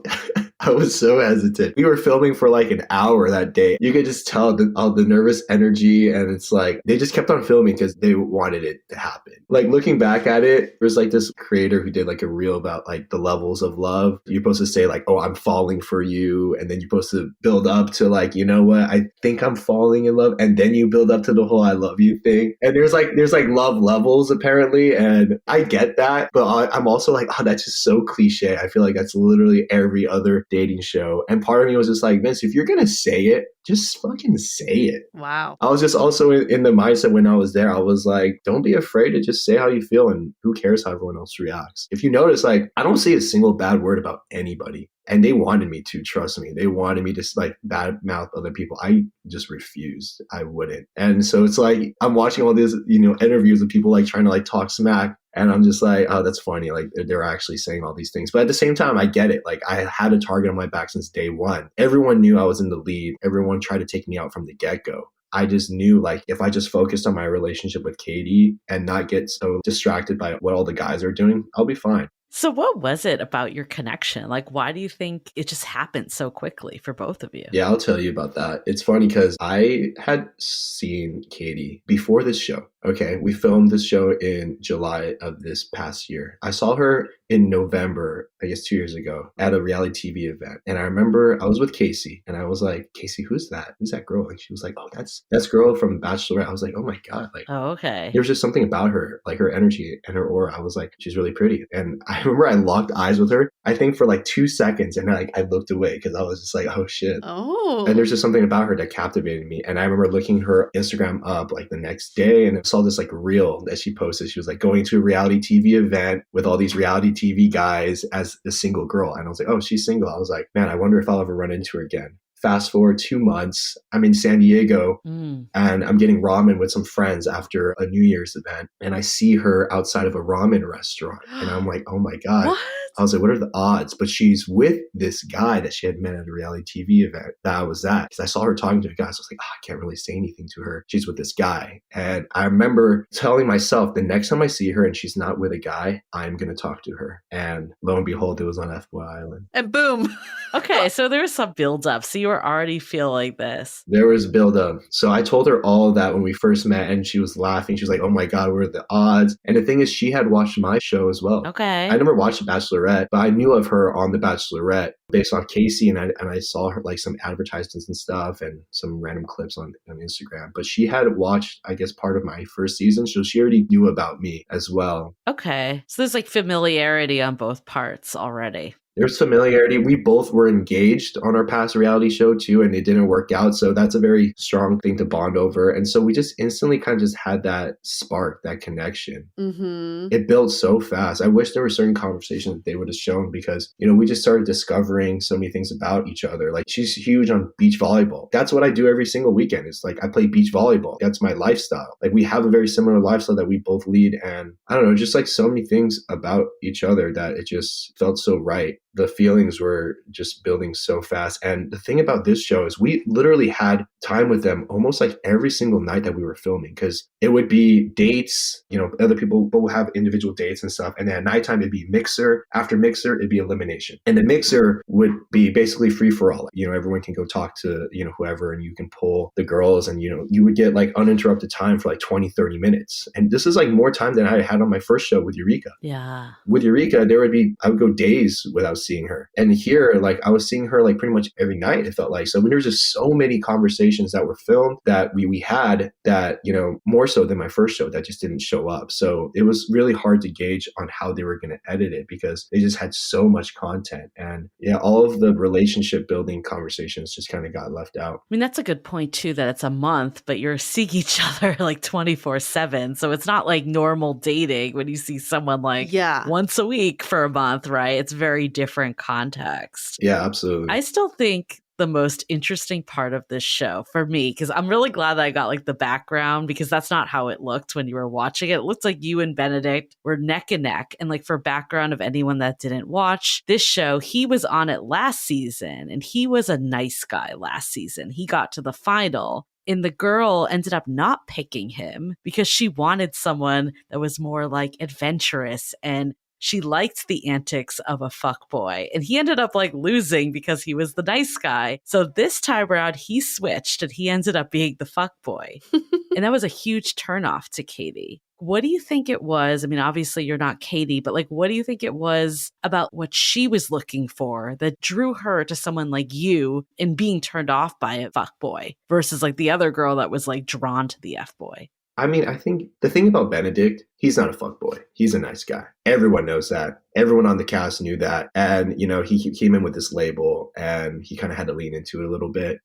I was so hesitant. We were filming for like an hour that day. You could just tell all the nervous energy. And it's like, they just kept on filming because they wanted it to happen. Like looking back at it, there's like this creator who did like a reel about like the levels of love. You're supposed to say like, oh, I'm falling for you. And then you're supposed to build up to like, you know what? I think I'm falling in love. And then you build up to the whole I love you thing. And there's like love levels apparently. And I get that. But I'm also like, oh, that's just so cliche. I feel like that's literally every other dating show. And part of me was just like, Vince, if you're going to say it, just fucking say it. Wow. I was just also in the mindset when I was there. I was like, don't be afraid to just say how you feel, and who cares how everyone else reacts. If you notice, like, I don't say a single bad word about anybody. And they wanted me to, trust me. They wanted me to like bad mouth other people. I just refused. I wouldn't. And so it's like, I'm watching all these, interviews of people like trying to like talk smack. And I'm just like, oh, that's funny. Like they're actually saying all these things. But at the same time, I get it. Like I had a target on my back since day one. Everyone knew I was in the lead. Everyone tried to take me out from the get-go. I just knew like if I just focused on my relationship with Katie and not get so distracted by what all the guys are doing, I'll be fine. So what was it about your connection? Like, why do you think it just happened so quickly for both of you? Yeah, I'll tell you about that. It's funny because I had seen Katie before this show. Okay, we filmed this show in July of this past year. I saw her in November, I guess 2 years ago, at a reality TV event. And I remember I was with Casey and I was like, Casey, who's that? Who's that girl? And she was like, oh, that's girl from Bachelorette. I was like, oh my God. Like, oh, okay. There was just something about her, like her energy and her aura. I was like, she's really pretty. And I remember I locked eyes with her, I think for like 2 seconds. And I looked away because I was just like, oh shit. Oh. And there's just something about her that captivated me. And I remember looking her Instagram up like the next day and I saw this like reel that she posted. She was like going to a reality TV event with all these reality TV guys as a single girl. And I was like, oh, she's single. I was like, man, I wonder if I'll ever run into her again. Fast forward 2 months, I'm in San Diego and I'm getting ramen with some friends after a New Year's event. And I see her outside of a ramen restaurant. And I'm like, oh my God. What? I was like, what are the odds? But she's with this guy that she had met at a reality TV event. That was that. Because I saw her talking to a guy. So I was like, I can't really say anything to her. She's with this guy. And I remember telling myself the next time I see her and she's not with a guy, I'm going to talk to her. And lo and behold, it was on FBOY Island. And boom. Okay, so there was some build up. So you were already feeling this. There was build up. So I told her all of that when we first met and she was laughing. She was like, oh my God, what are the odds? And the thing is, she had watched my show as well. Okay. I never watched The Bachelorette, but I knew of her on The Bachelorette based on Casey. And I saw her like some advertisements and stuff and some random clips on Instagram. But she had watched, I guess, part of my first season. So she already knew about me as well. Okay. So there's like familiarity on both parts already. There's familiarity. We both were engaged on our past reality show too, and it didn't work out. So that's a very strong thing to bond over. And so we just instantly kind of just had that spark, that connection. Mm-hmm. It built so fast. I wish there were certain conversations that they would have shown because, we just started discovering so many things about each other. Like she's huge on beach volleyball. That's what I do every single weekend. It's like I play beach volleyball. That's my lifestyle. Like we have a very similar lifestyle that we both lead. And I don't know, just like so many things about each other that it just felt so right. The feelings were just building so fast. And the thing about this show is we literally had time with them almost like every single night that we were filming because it would be dates, other people will have individual dates and stuff. And then at nighttime, it'd be mixer. After mixer, it'd be elimination. And the mixer would be basically free for all. Everyone can go talk to, whoever, and you can pull the girls and, you would get like uninterrupted time for like 20, 30 minutes. And this is like more time than I had on my first show with Eureka. Yeah. With Eureka, I would go days without seeing her. And here, like I was seeing her like pretty much every night, it felt like. So there was just so many conversations that were filmed that we had that, more so than my first show that just didn't show up. So it was really hard to gauge on how they were going to edit it because they just had so much content. And yeah, all of the relationship building conversations just kind of got left out. I mean, that's a good point too, that it's a month, but you're seeing each other like 24/7. So it's not like normal dating when you see someone like once a week for a month, right? It's very different context. Yeah, absolutely. I still think the most interesting part of this show for me, because I'm really glad that I got like the background, because that's not how it looked when you were watching it. It looked like you and Benedict were neck and neck. And like for background of anyone that didn't watch this show, he was on it last season and he was a nice guy last season. He got to the final. And the girl ended up not picking him because she wanted someone that was more like adventurous and she liked the antics of a fuckboy. And he ended up like losing because he was the nice guy. So this time around, he switched and he ended up being the fuckboy. And that was a huge turnoff to Katie. What do you think it was? I mean, obviously you're not Katie, but like, what do you think it was about what she was looking for that drew her to someone like you and being turned off by a fuckboy versus like the other girl that was like drawn to the F-boy? I mean, I think the thing about Benedict, he's not a fuckboy. He's a nice guy. Everyone knows that. Everyone on the cast knew that. And, he came in with this label and he kind of had to lean into it a little bit.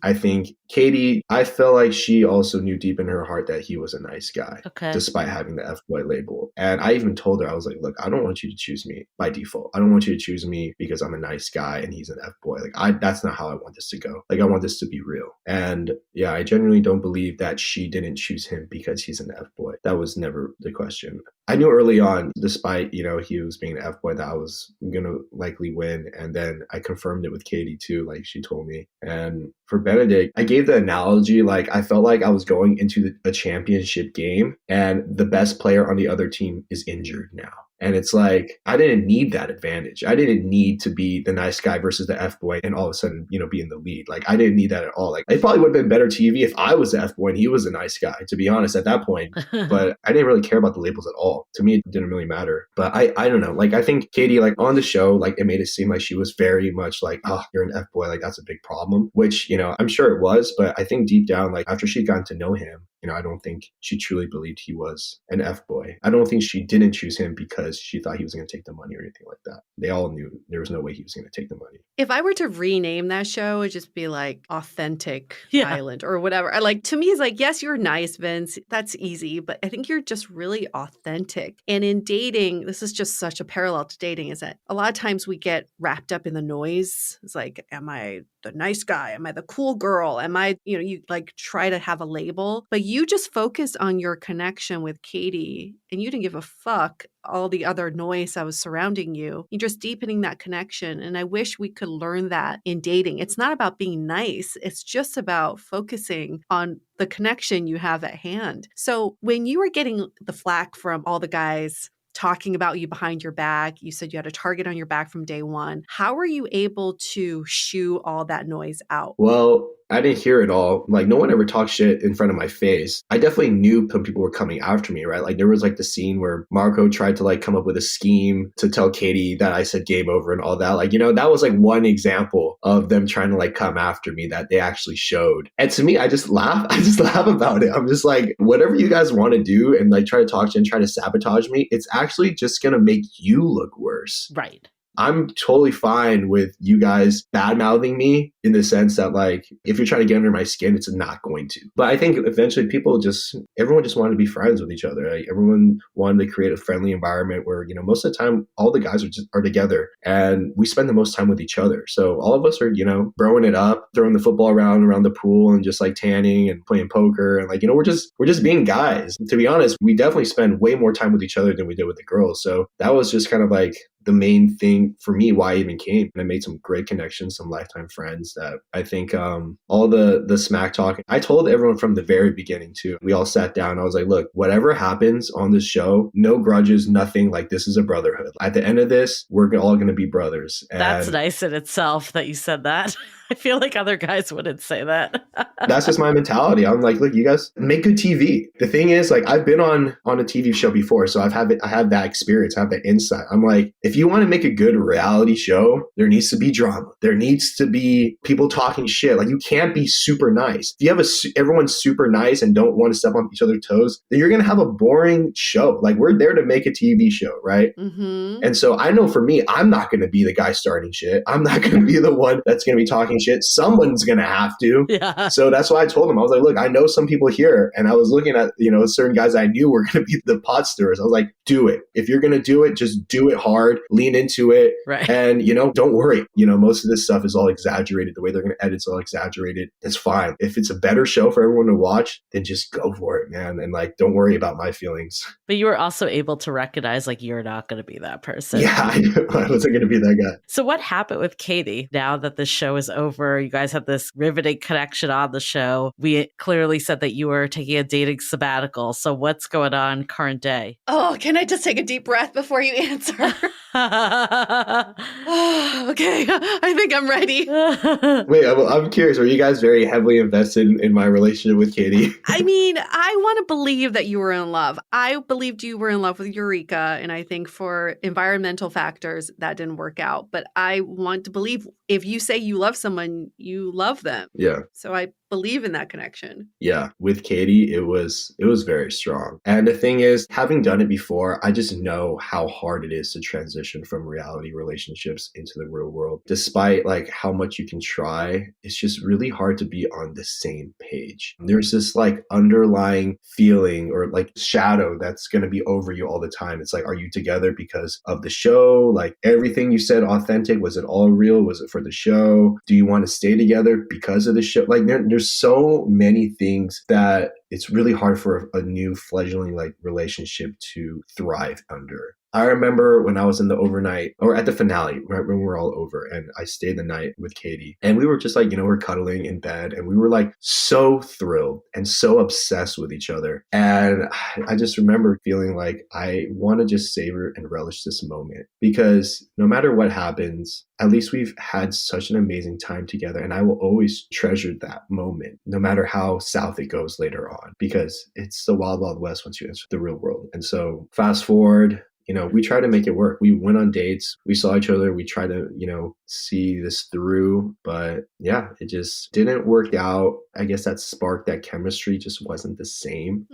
I think Katie, I feel like she also knew deep in her heart that he was a nice guy, despite having the F-boy label. And I even told her, I was like, look, I don't want you to choose me by default. I don't want you to choose me because I'm a nice guy and he's an F-boy. Like, that's not how I want this to go. Like, I want this to be real. And yeah, I genuinely don't believe that she didn't choose him because he's an F-boy. That was never the question. I knew early on, despite, he was being an F-boy, that I was going to likely win. And then I confirmed it with Katie too, like she told me. And for Benedict, I gave the analogy, like I felt like I was going into a championship game and the best player on the other team is injured now. And it's like, I didn't need that advantage. I didn't need to be the nice guy versus the F-boy and all of a sudden, be in the lead. Like, I didn't need that at all. Like, it probably would have been better TV if I was the F-boy and he was a nice guy, to be honest, at that point. But I didn't really care about the labels at all. To me, it didn't really matter. But I don't know. Like, I think Katie, like, on the show, like, it made it seem like she was very much like, oh, you're an F-boy. Like, that's a big problem, which, I'm sure it was. But I think deep down, like, after she'd gotten to know him, I don't think she truly believed he was an F-boy. I don't think she didn't choose him because she thought he was going to take the money or anything like that. They all knew there was no way he was going to take the money. If I were to rename that show, it'd just be like Authentic Island or whatever. To me, it's like, yes, you're nice, Vince. That's easy. But I think you're just really authentic. And in dating, this is just such a parallel to dating, is that a lot of times we get wrapped up in the noise. It's like, am I the nice guy? Am I the cool girl? Am I, you like try to have a label, but you just focus on your connection with Katie and you didn't give a fuck all the other noise that was surrounding you. You're just deepening that connection. And I wish we could learn that in dating. It's not about being nice. It's just about focusing on the connection you have at hand. So when you were getting the flack from all the guys talking about you behind your back, you said you had a target on your back from day one. How were you able to shoo all that noise out? Well, I didn't hear it all. Like, no one ever talked shit in front of my face. I definitely knew some people were coming after me, right? Like, there was like the scene where Marco tried to like come up with a scheme to tell Katie that I said game over and all that. Like, that was like one example of them trying to like come after me that they actually showed. And to me, I just laugh. I just laugh about it. I'm just like, whatever you guys want to do and like try to talk to and try to sabotage me, it's actually just going to make you look worse. Right. I'm totally fine with you guys bad-mouthing me in the sense that, like, if you're trying to get under my skin, it's not going to. But I think eventually everyone just wanted to be friends with each other. Right? Everyone wanted to create a friendly environment where, most of the time, all the guys are together and we spend the most time with each other. So all of us are, throwing it up, throwing the football around the pool and just like tanning and playing poker. And like, we're just being guys. To be honest, we definitely spend way more time with each other than we did with the girls. So that was just kind of like the main thing for me why I even came. And I made some great connections, some lifetime friends that I think all the smack talk, I told everyone from the very beginning too. We all sat down. I was like, look, whatever happens on this show, no grudges, nothing. Like, this is a brotherhood. At the end of this, we're all going to be brothers. And that's nice in itself that you said that. I feel like other guys wouldn't say that. That's just my mentality. I'm like, look, you guys make good TV. The thing is, like, I've been on a TV show before, so I have that experience, I have that insight. I'm like, if you want to make a good reality show, there needs to be drama. There needs to be people talking shit. Like, you can't be super nice. If you have everyone's super nice and don't want to step on each other's toes, then you're going to have a boring show. Like, we're there to make a TV show, right? Mm-hmm. And so I know for me, I'm not going to be the guy starting shit. I'm not going to be the one that's going to be talking shit. Someone's going to have to. Yeah. So that's why I told him, I was like, look, I know some people here. And I was looking at, certain guys I knew were going to be the pot stirrers. I was like, do it. If you're going to do it, just do it hard, lean into it. Right. And, don't worry. Most of this stuff is all exaggerated. The way they're going to edit is all exaggerated. It's fine. If it's a better show for everyone to watch, then just go for it, man. And like, don't worry about my feelings. But you were also able to recognize like, you're not going to be that person. Yeah, I wasn't going to be that guy. So what happened with Katie now that the show is over? You guys had this riveting connection on the show. We clearly said that you were taking a dating sabbatical. So what's going on current day? Oh, can I just take a deep breath before you answer? Okay, I think I'm ready. Wait, I'm curious. Were you guys very heavily invested in my relationship with Katie? I mean, I want to believe that you were in love. I believed you were in love with Eureka, and I think for environmental factors, that didn't work out. But I want to believe if you say you love someone, you love them. Yeah. So I believe in that connection. Yeah, with Katie, it was very strong. And the thing is, having done it before, I just know how hard it is to transition from reality relationships into the real world. Despite like how much you can try, it's just really hard to be on the same page. There's this like underlying feeling or like shadow that's going to be over you all the time. It's like, are you together because of the show? Like everything you said authentic, was it all real? Was it for the show? Do you want to stay together because of the show? Like there's so many things that it's really hard for a new fledgling like relationship to thrive under. I remember when I was in the overnight or at the finale, right when we're all over, and I stayed the night with Katie, and we were just like, we're cuddling in bed, and we were like so thrilled and so obsessed with each other. And I just remember feeling like I want to just savor and relish this moment, because no matter what happens, at least we've had such an amazing time together, and I will always treasure that moment, no matter how south it goes later on, because it's the wild, wild west once you enter the real world. And so fast forward, we try to make it work. We went on dates. We saw each other. We tried to, see this through. But yeah, it just didn't work out. I guess that spark, that chemistry just wasn't the same.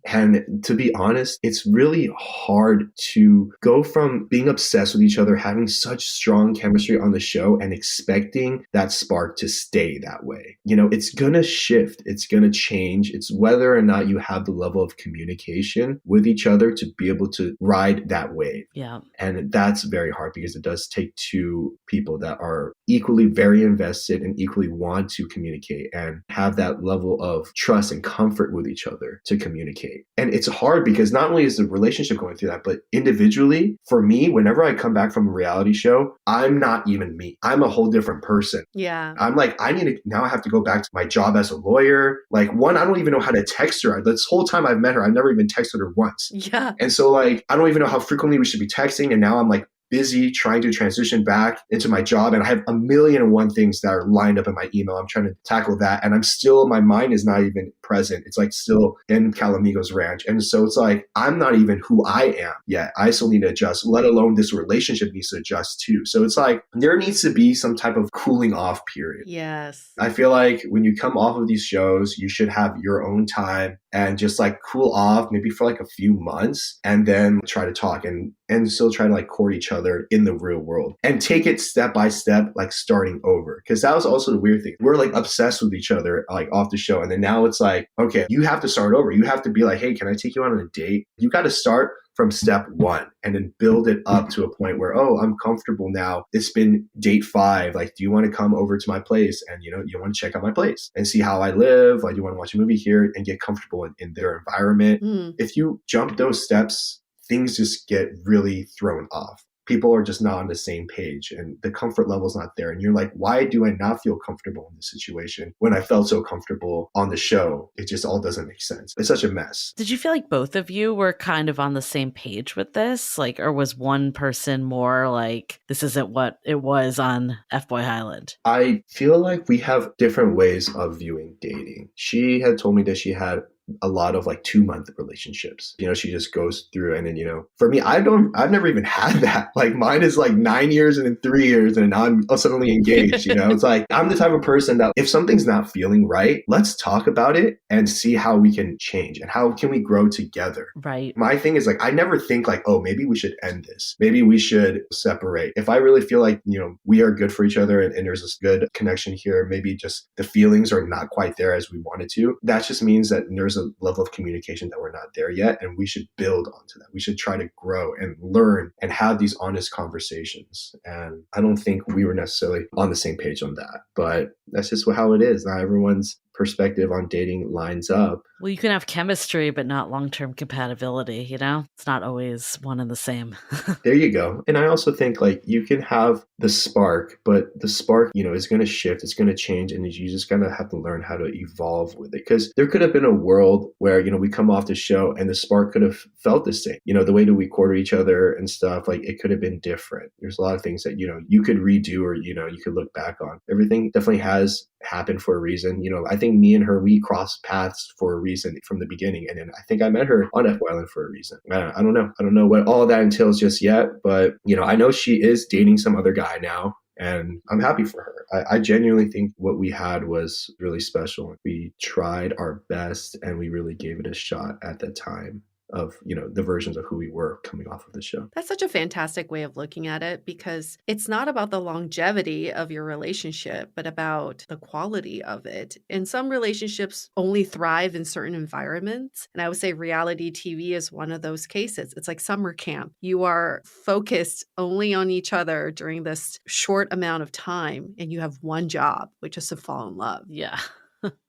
And to be honest, it's really hard to go from being obsessed with each other, having such strong chemistry on the show, and expecting that spark to stay that way. It's going to shift. It's going to change. It's whether or not you have the level of communication with each other to be able to ride that wave. Yeah. And that's very hard, because it does take two people that are equally very invested and equally want to communicate and have that level of trust and comfort with each other to communicate. And it's hard because not only is the relationship going through that, but individually, for me, whenever I come back from a reality show, I'm not even me. I'm a whole different person. Yeah. I'm like, now I have to go back to my job as a lawyer. Like, one, I don't even know how to text her. This whole time I've met her, I've never even texted her once. Yeah. And so like, I don't even know how frequently we should be texting. And now I'm like busy trying to transition back into my job. And I have a million and one things that are lined up in my email. I'm trying to tackle that. And my mind is not even present. It's like still in Calamigos Ranch. And so it's like, I'm not even who I am yet. I still need to adjust, let alone this relationship needs to adjust too. So it's like, there needs to be some type of cooling off period. Yes. I feel like when you come off of these shows, you should have your own time and just like cool off maybe for like a few months, and then try to talk and still try to like court each other in the real world and take it step by step, like starting over. Because that was also the weird thing. We're like obsessed with each other like off the show. And then now it's like, okay, you have to start over. You have to be like, hey, can I take you out on a date? You got to start from step one and then build it up to a point where, oh, I'm comfortable now. It's been date 5. Like, do you want to come over to my place? And, you want to check out my place and see how I live? Like, you want to watch a movie here and get comfortable in their environment? If you jump those steps, things just get really thrown off. People are just not on the same page and the comfort level is not there. And you're like, why do I not feel comfortable in this situation when I felt so comfortable on the show? It just all doesn't make sense. It's such a mess. Did you feel like both of you were kind of on the same page with this? Like, or was one person more like, this isn't what it was on FBOY Island? I feel like we have different ways of viewing dating. She had told me that she had a lot of like 2-month relationships. She just goes through and then, for me, I've never even had that. Like mine is like 9 years and then 3 years and I'm suddenly engaged, It's like, I'm the type of person that if something's not feeling right, let's talk about it and see how we can change and how can we grow together. Right. My thing is like, I never think like, oh, maybe we should end this. Maybe we should separate. If I really feel like, we are good for each other and there's this good connection here, maybe just the feelings are not quite there as we wanted to. That just means that there's a level of communication that we're not there yet, and we should build onto that. We should try to grow and learn and have these honest conversations. And I don't think we were necessarily on the same page on that, but that's just how it is. Not everyone's perspective on dating lines up. Well, you can have chemistry, but not long-term compatibility, It's not always one and the same. There you go. And I also think like you can have the spark, but the spark, is going to shift. It's going to change. And you just kind of have to learn how to evolve with it. Because there could have been a world where, we come off the show and the spark could have felt the same. The way that we court each other and stuff, like it could have been different. There's a lot of things that, you could redo or, you could look back on. Everything definitely has happened for a reason. I think me and her, we crossed paths for a reason from the beginning. And then I think I met her on FBOY Island for a reason. I don't know. I don't know what all that entails just yet, but I know she is dating some other guy now. And I'm happy for her. I genuinely think what we had was really special. We tried our best and we really gave it a shot at the time of, the versions of who we were coming off of the show. That's such a fantastic way of looking at it, because it's not about the longevity of your relationship, but about the quality of it. And some relationships only thrive in certain environments. And I would say reality TV is one of those cases. It's like summer camp. You are focused only on each other during this short amount of time, and you have one job, which is to fall in love. Yeah.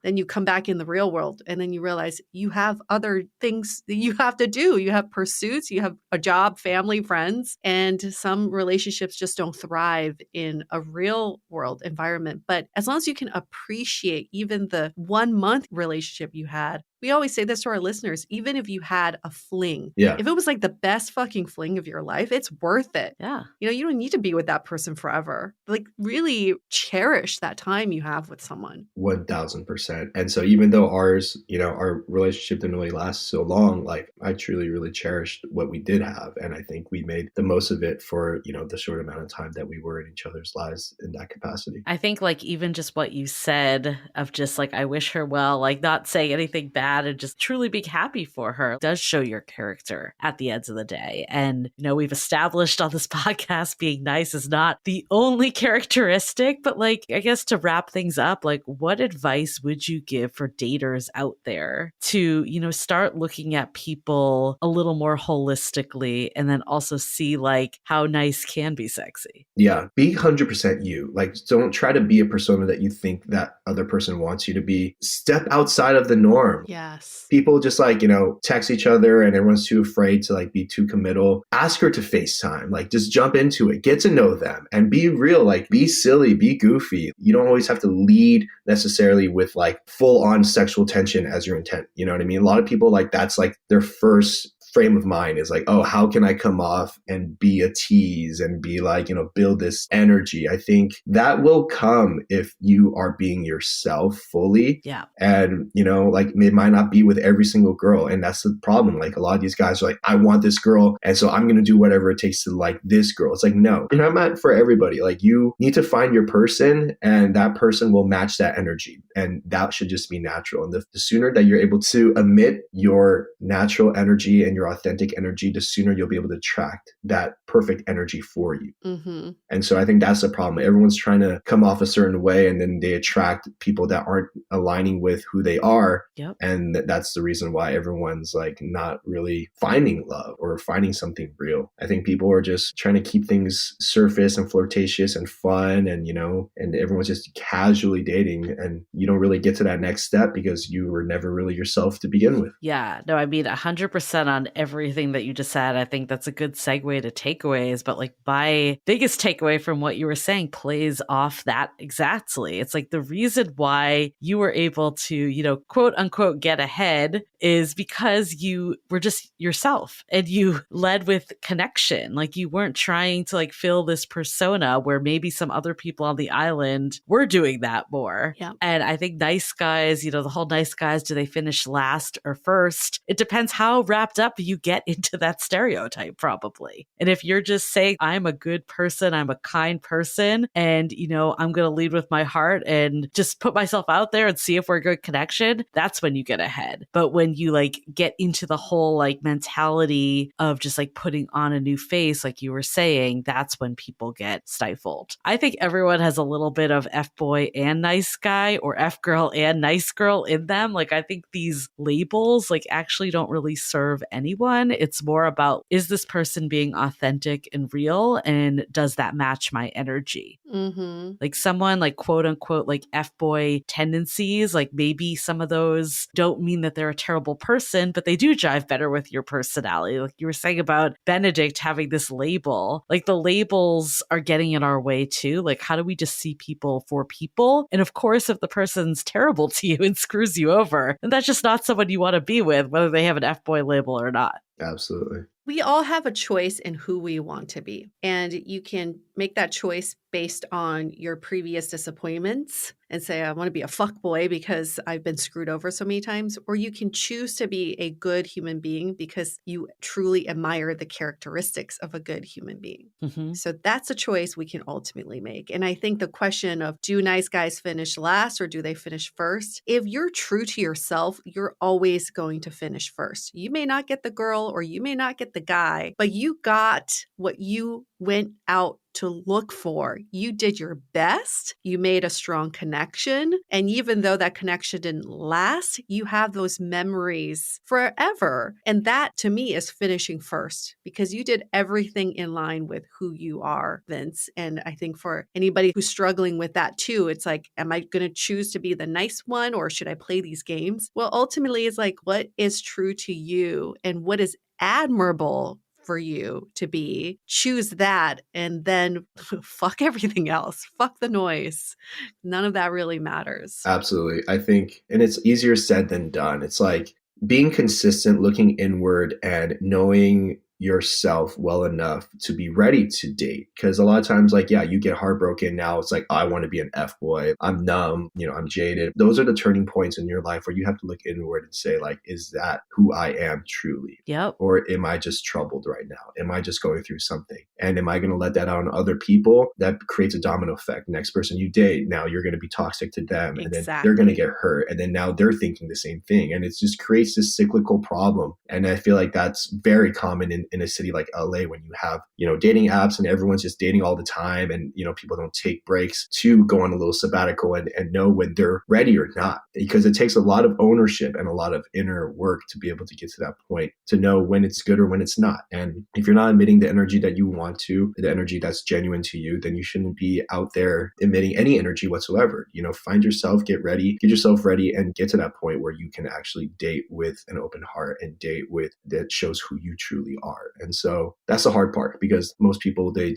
Then you come back in the real world and then you realize you have other things that you have to do. You have pursuits, you have a job, family, friends, and some relationships just don't thrive in a real world environment. But as long as you can appreciate even the 1 month relationship you had, we always say this to our listeners, even if you had a fling, Yeah. if it was like the best fucking fling of your life, it's worth it. Yeah. You don't need to be with that person forever. Like, really cherish that time you have with someone. 1000%. And so even though ours, our relationship didn't really last so long, like I truly, really cherished what we did have. And I think we made the most of it for, the short amount of time that we were in each other's lives in that capacity. I think like even just what you said of just like, I wish her well, like not saying anything bad and just truly being happy for her does show your character at the end of the day. And, we've established on this podcast being nice is not the only characteristic, but like, I guess to wrap things up, like what advice would you give for daters out there to, start looking at people a little more holistically and then also see like how nice can be sexy? Yeah. Be 100% you. Like, don't try to be a persona that you think that other person wants you to be. Step outside of the norm. Yes. People just like, text each other and everyone's too afraid to like be too committal. Ask her to FaceTime. Like, just jump into it. Get to know them and be real. Like, be silly, be goofy. You don't always have to lead necessarily with like full on sexual tension as your intent. You know what I mean? A lot of people like that's like their first frame of mind is like, oh, how can I come off and be a tease and be like, build this energy? I think that will come if you are being yourself fully. Yeah. And, like it might not be with every single girl. And that's the problem. Like a lot of these guys are like, I want this girl. And so I'm going to do whatever it takes to like this girl. It's like, no, you're not meant for everybody. Like you need to find your person and that person will match that energy. And that should just be natural. And the sooner that you're able to emit your natural energy and your authentic energy, the sooner you'll be able to attract that perfect energy for you. Mm-hmm. And so I think that's the problem. Everyone's trying to come off a certain way and then they attract people that aren't aligning with who they are. Yep. And that's the reason why everyone's like not really finding love or finding something real. I think people are just trying to keep things surface and flirtatious and fun and, and everyone's just casually dating and you don't really get to that next step because you were never really yourself to begin with. Yeah, no, I mean 100% on everything that you just said. I think that's a good segue to takeaways, but like my biggest takeaway from what you were saying plays off that exactly. It's like the reason why you were able to, quote unquote, get ahead is because you were just yourself and you led with connection. Like you weren't trying to like fill this persona where maybe some other people on the island were doing that more. Yeah. And I think nice guys, the whole nice guys, do they finish last or first? It depends how wrapped up you get into that stereotype probably. And if you're just saying, I'm a good person, I'm a kind person, and, I'm going to lead with my heart and just put myself out there and see if we're a good connection, that's when you get ahead. But when you like get into the whole like mentality of just like putting on a new face, like you were saying, that's when people get stifled. I think everyone has a little bit of F-boy and nice guy or F-girl and nice girl in them. Like I think these labels like actually don't really serve anyone. It's more about, is this person being authentic and real? And does that match my energy? Mm-hmm. Like someone like quote unquote like F-boy tendencies, like maybe some of those don't mean that they're a terrible person, but they do jive better with your personality. Like you were saying about Benedict having this label, like the labels are getting in our way too. Like how do we just see people for people? And of course, if the person's terrible to you and screws you over, then that's just not someone you want to be with, whether they have an F-boy label or not. Absolutely. We all have a choice in who we want to be, and you can make that choice based on your previous disappointments and say, I want to be a fuck boy because I've been screwed over so many times, or you can choose to be a good human being because you truly admire the characteristics of a good human being. So that's a choice we can ultimately make. And I think the question of, do nice guys finish last or do they finish first? If you're true to yourself, you're always going to finish first. You may not get the girl or you may not get the guy, but you got what you went out to look for. You did your best. You made a strong connection. And even though that connection didn't last, you have those memories forever. And that to me is finishing first because you did everything in line with who you are, Vince. And I think for anybody who's struggling with that too, it's like, am I going to choose to be the nice one or should I play these games? Well, ultimately, it's like, what is true to you and what is admirable for you to be, choose that, and then fuck everything else. Fuck the noise. None of that really matters. Absolutely. I think, and it's easier said than done. It's like being consistent, looking inward and knowing yourself well enough to be ready to date. Because a lot of times, like, yeah, you get heartbroken. Now it's like, oh, I want to be an F-boy. I'm numb, I'm jaded. Those are the turning points in your life where you have to look inward and say, like, is that who I am truly? Yep. Or am I just troubled right now? Am I just going through something? And am I going to let that out on other people? That creates a domino effect. Next person you date, now you're going to be toxic to them. And then they're going to get hurt. And then now they're thinking the same thing. And it just creates this cyclical problem. And I feel like that's very common in a city like LA when you have, dating apps and everyone's just dating all the time. And, people don't take breaks to go on a little sabbatical and know when they're ready or not, because it takes a lot of ownership and a lot of inner work to be able to get to that point, to know when it's good or when it's not. And if you're not emitting the energy that you want to, the energy that's genuine to you, then you shouldn't be out there emitting any energy whatsoever. Find yourself, get yourself ready and get to that point where you can actually date with an open heart and date with that shows who you truly are. And so that's the hard part, because most people, they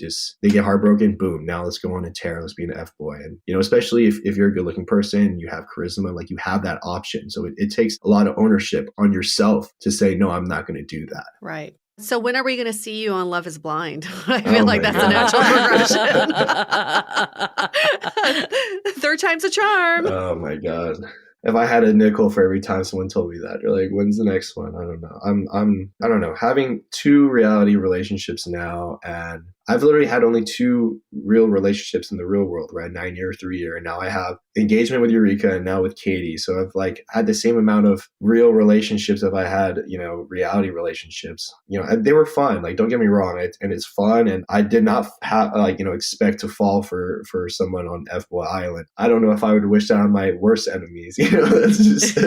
get heartbroken, boom, now let's go on a tear, let's be an F-boy. And, especially if you're a good looking person, you have charisma, like you have that option. So it takes a lot of ownership on yourself to say, no, I'm not going to do that. Right. So when are we going to see you on Love is Blind? I feel like that's a natural progression. Third time's a charm. Oh my God. If I had a nickel for every time someone told me that, you're like, when's the next one? I don't know. I don't know. Having 2 reality relationships now, and I've literally had only 2 real relationships in the real world, right? 9 year, 3 year. And now I have engagement with Eureka and now with Katie. So I've had the same amount of real relationships as I had, reality relationships. They were fun. Like, don't get me wrong. And it's fun. And I did not expect to fall for someone on FBOY Island. I don't know if I would wish that on my worst enemies. That's just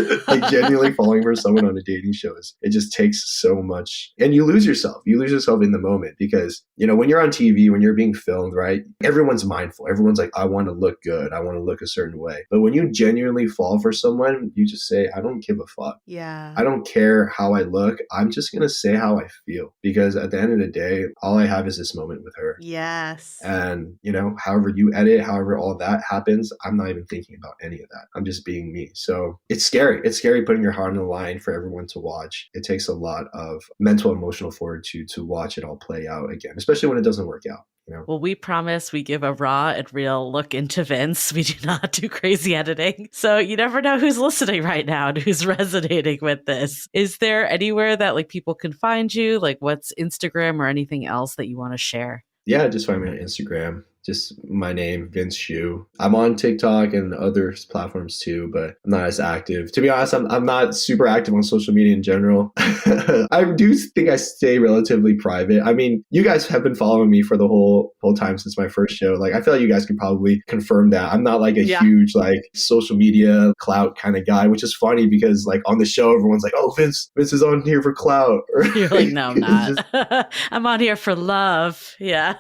genuinely falling for someone on a dating show. It just takes so much, and you lose yourself. You lose yourself in the moment because, when you're on TV, when you're being filmed, right? Everyone's mindful. Everyone's like, I want to look good. I want to look a certain way. But when you genuinely fall for someone, you just say, I don't give a fuck. Yeah. I don't care how I look. I'm just going to say how I feel, because at the end of the day, all I have is this moment with her. Yes. And, however you edit, however all that happens, I'm not even thinking about any of that. I'm just being me. So it's scary. It's scary putting your heart on the line for everyone to watch. It takes a lot of mental, emotional fortitude to watch it all play out again, especially when it doesn't work out. Well, we promise we give a raw and real look into Vince. We do not do crazy editing. So you never know who's listening right now and who's resonating with this. Is there anywhere that people can find you? Like, what's Instagram or anything else that you want to share? Yeah, just find me on Instagram. Just my name, Vince Shu. I'm on TikTok and other platforms too, but I'm not as active. To be honest, I'm not super active on social media in general. I do think I stay relatively private. I mean, you guys have been following me for the whole time since my first show. Like, I feel like you guys can probably confirm that. I'm not like a huge social media clout kind of guy, which is funny because on the show, everyone's like, oh, Vince is on here for clout. You're like, no, I'm not. I'm on here for love. Yeah.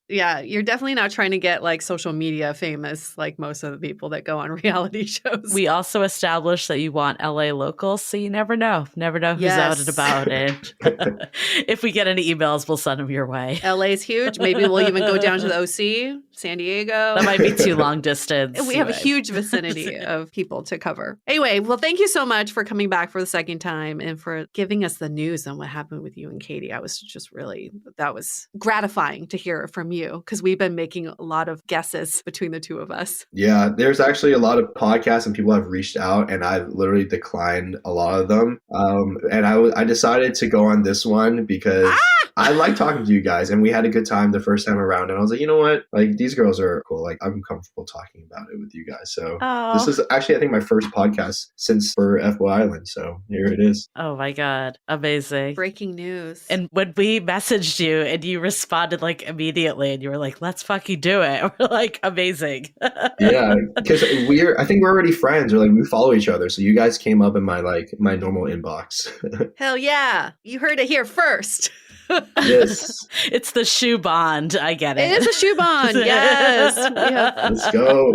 Yeah, you're definitely not trying to get social media famous like most of the people that go on reality shows. We also established that you want LA locals, so you never know. Never know who's out and about. And if we get any emails, we'll send them your way. LA's huge. Maybe we'll even go down to the OC. San Diego. That might be too long distance. We have a huge vicinity of people to cover. Anyway, well, thank you so much for coming back for the second time and for giving us the news on what happened with you and Katie. That was gratifying to hear from you because we've been making a lot of guesses between the two of us. Yeah, there's actually a lot of podcasts and people have reached out, and I've literally declined a lot of them. And I decided to go on this one because I like talking to you guys, and we had a good time the first time around. And I was like, you know what? Like, these girls are cool. Like, I'm comfortable talking about it with you guys. So This is actually, I think, my first podcast since for FBOY Island. So here it is. Oh my God. Amazing. Breaking news. And when we messaged you and you responded like immediately and you were like, let's fucking do it. We're like, amazing. Yeah, because I think we're already friends, or like we follow each other. So you guys came up in my normal inbox. Hell yeah. You heard it here first. Yes. It's the shoe bond. I get it. It is a shoe bond. Yes. We have Let's go.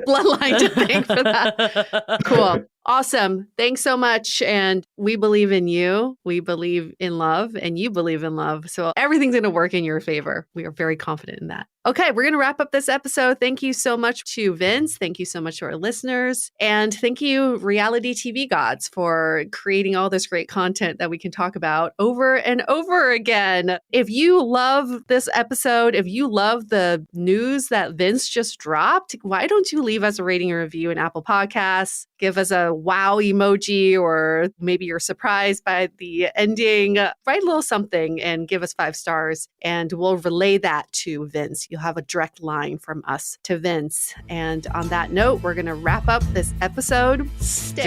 bloodline to thank for that. Cool. Awesome. Thanks so much. And we believe in you. We believe in love, and you believe in love. So everything's going to work in your favor. We are very confident in that. Okay, we're going to wrap up this episode. Thank you so much to Vince. Thank you so much to our listeners. And thank you, reality TV gods, for creating all this great content that we can talk about over and over again. If you love this episode, if you love the news that Vince just dropped, why don't you leave us a rating and review in Apple Podcasts? Give us a wow emoji, or maybe you're surprised by the ending. Write a little something and give us 5 stars, and we'll relay that to Vince. You'll have a direct line from us to Vince. And on that note, we're going to wrap up this episode. Stay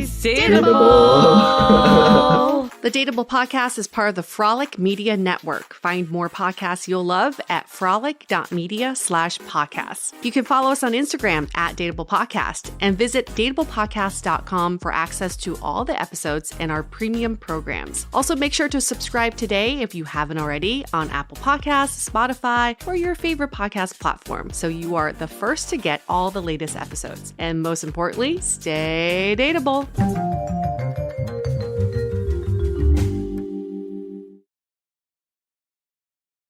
dateable. The Dateable Podcast is part of the Frolic Media Network. Find more podcasts you'll love at frolic.media/podcasts. You can follow us on Instagram at Dateable Podcast and visit dateablepodcast.com for access to all the episodes and our premium programs. Also, make sure to subscribe today if you haven't already on Apple Podcasts, Spotify, or your favorite podcast platform, so you are the first to get all the latest episodes. And most importantly, stay dateable.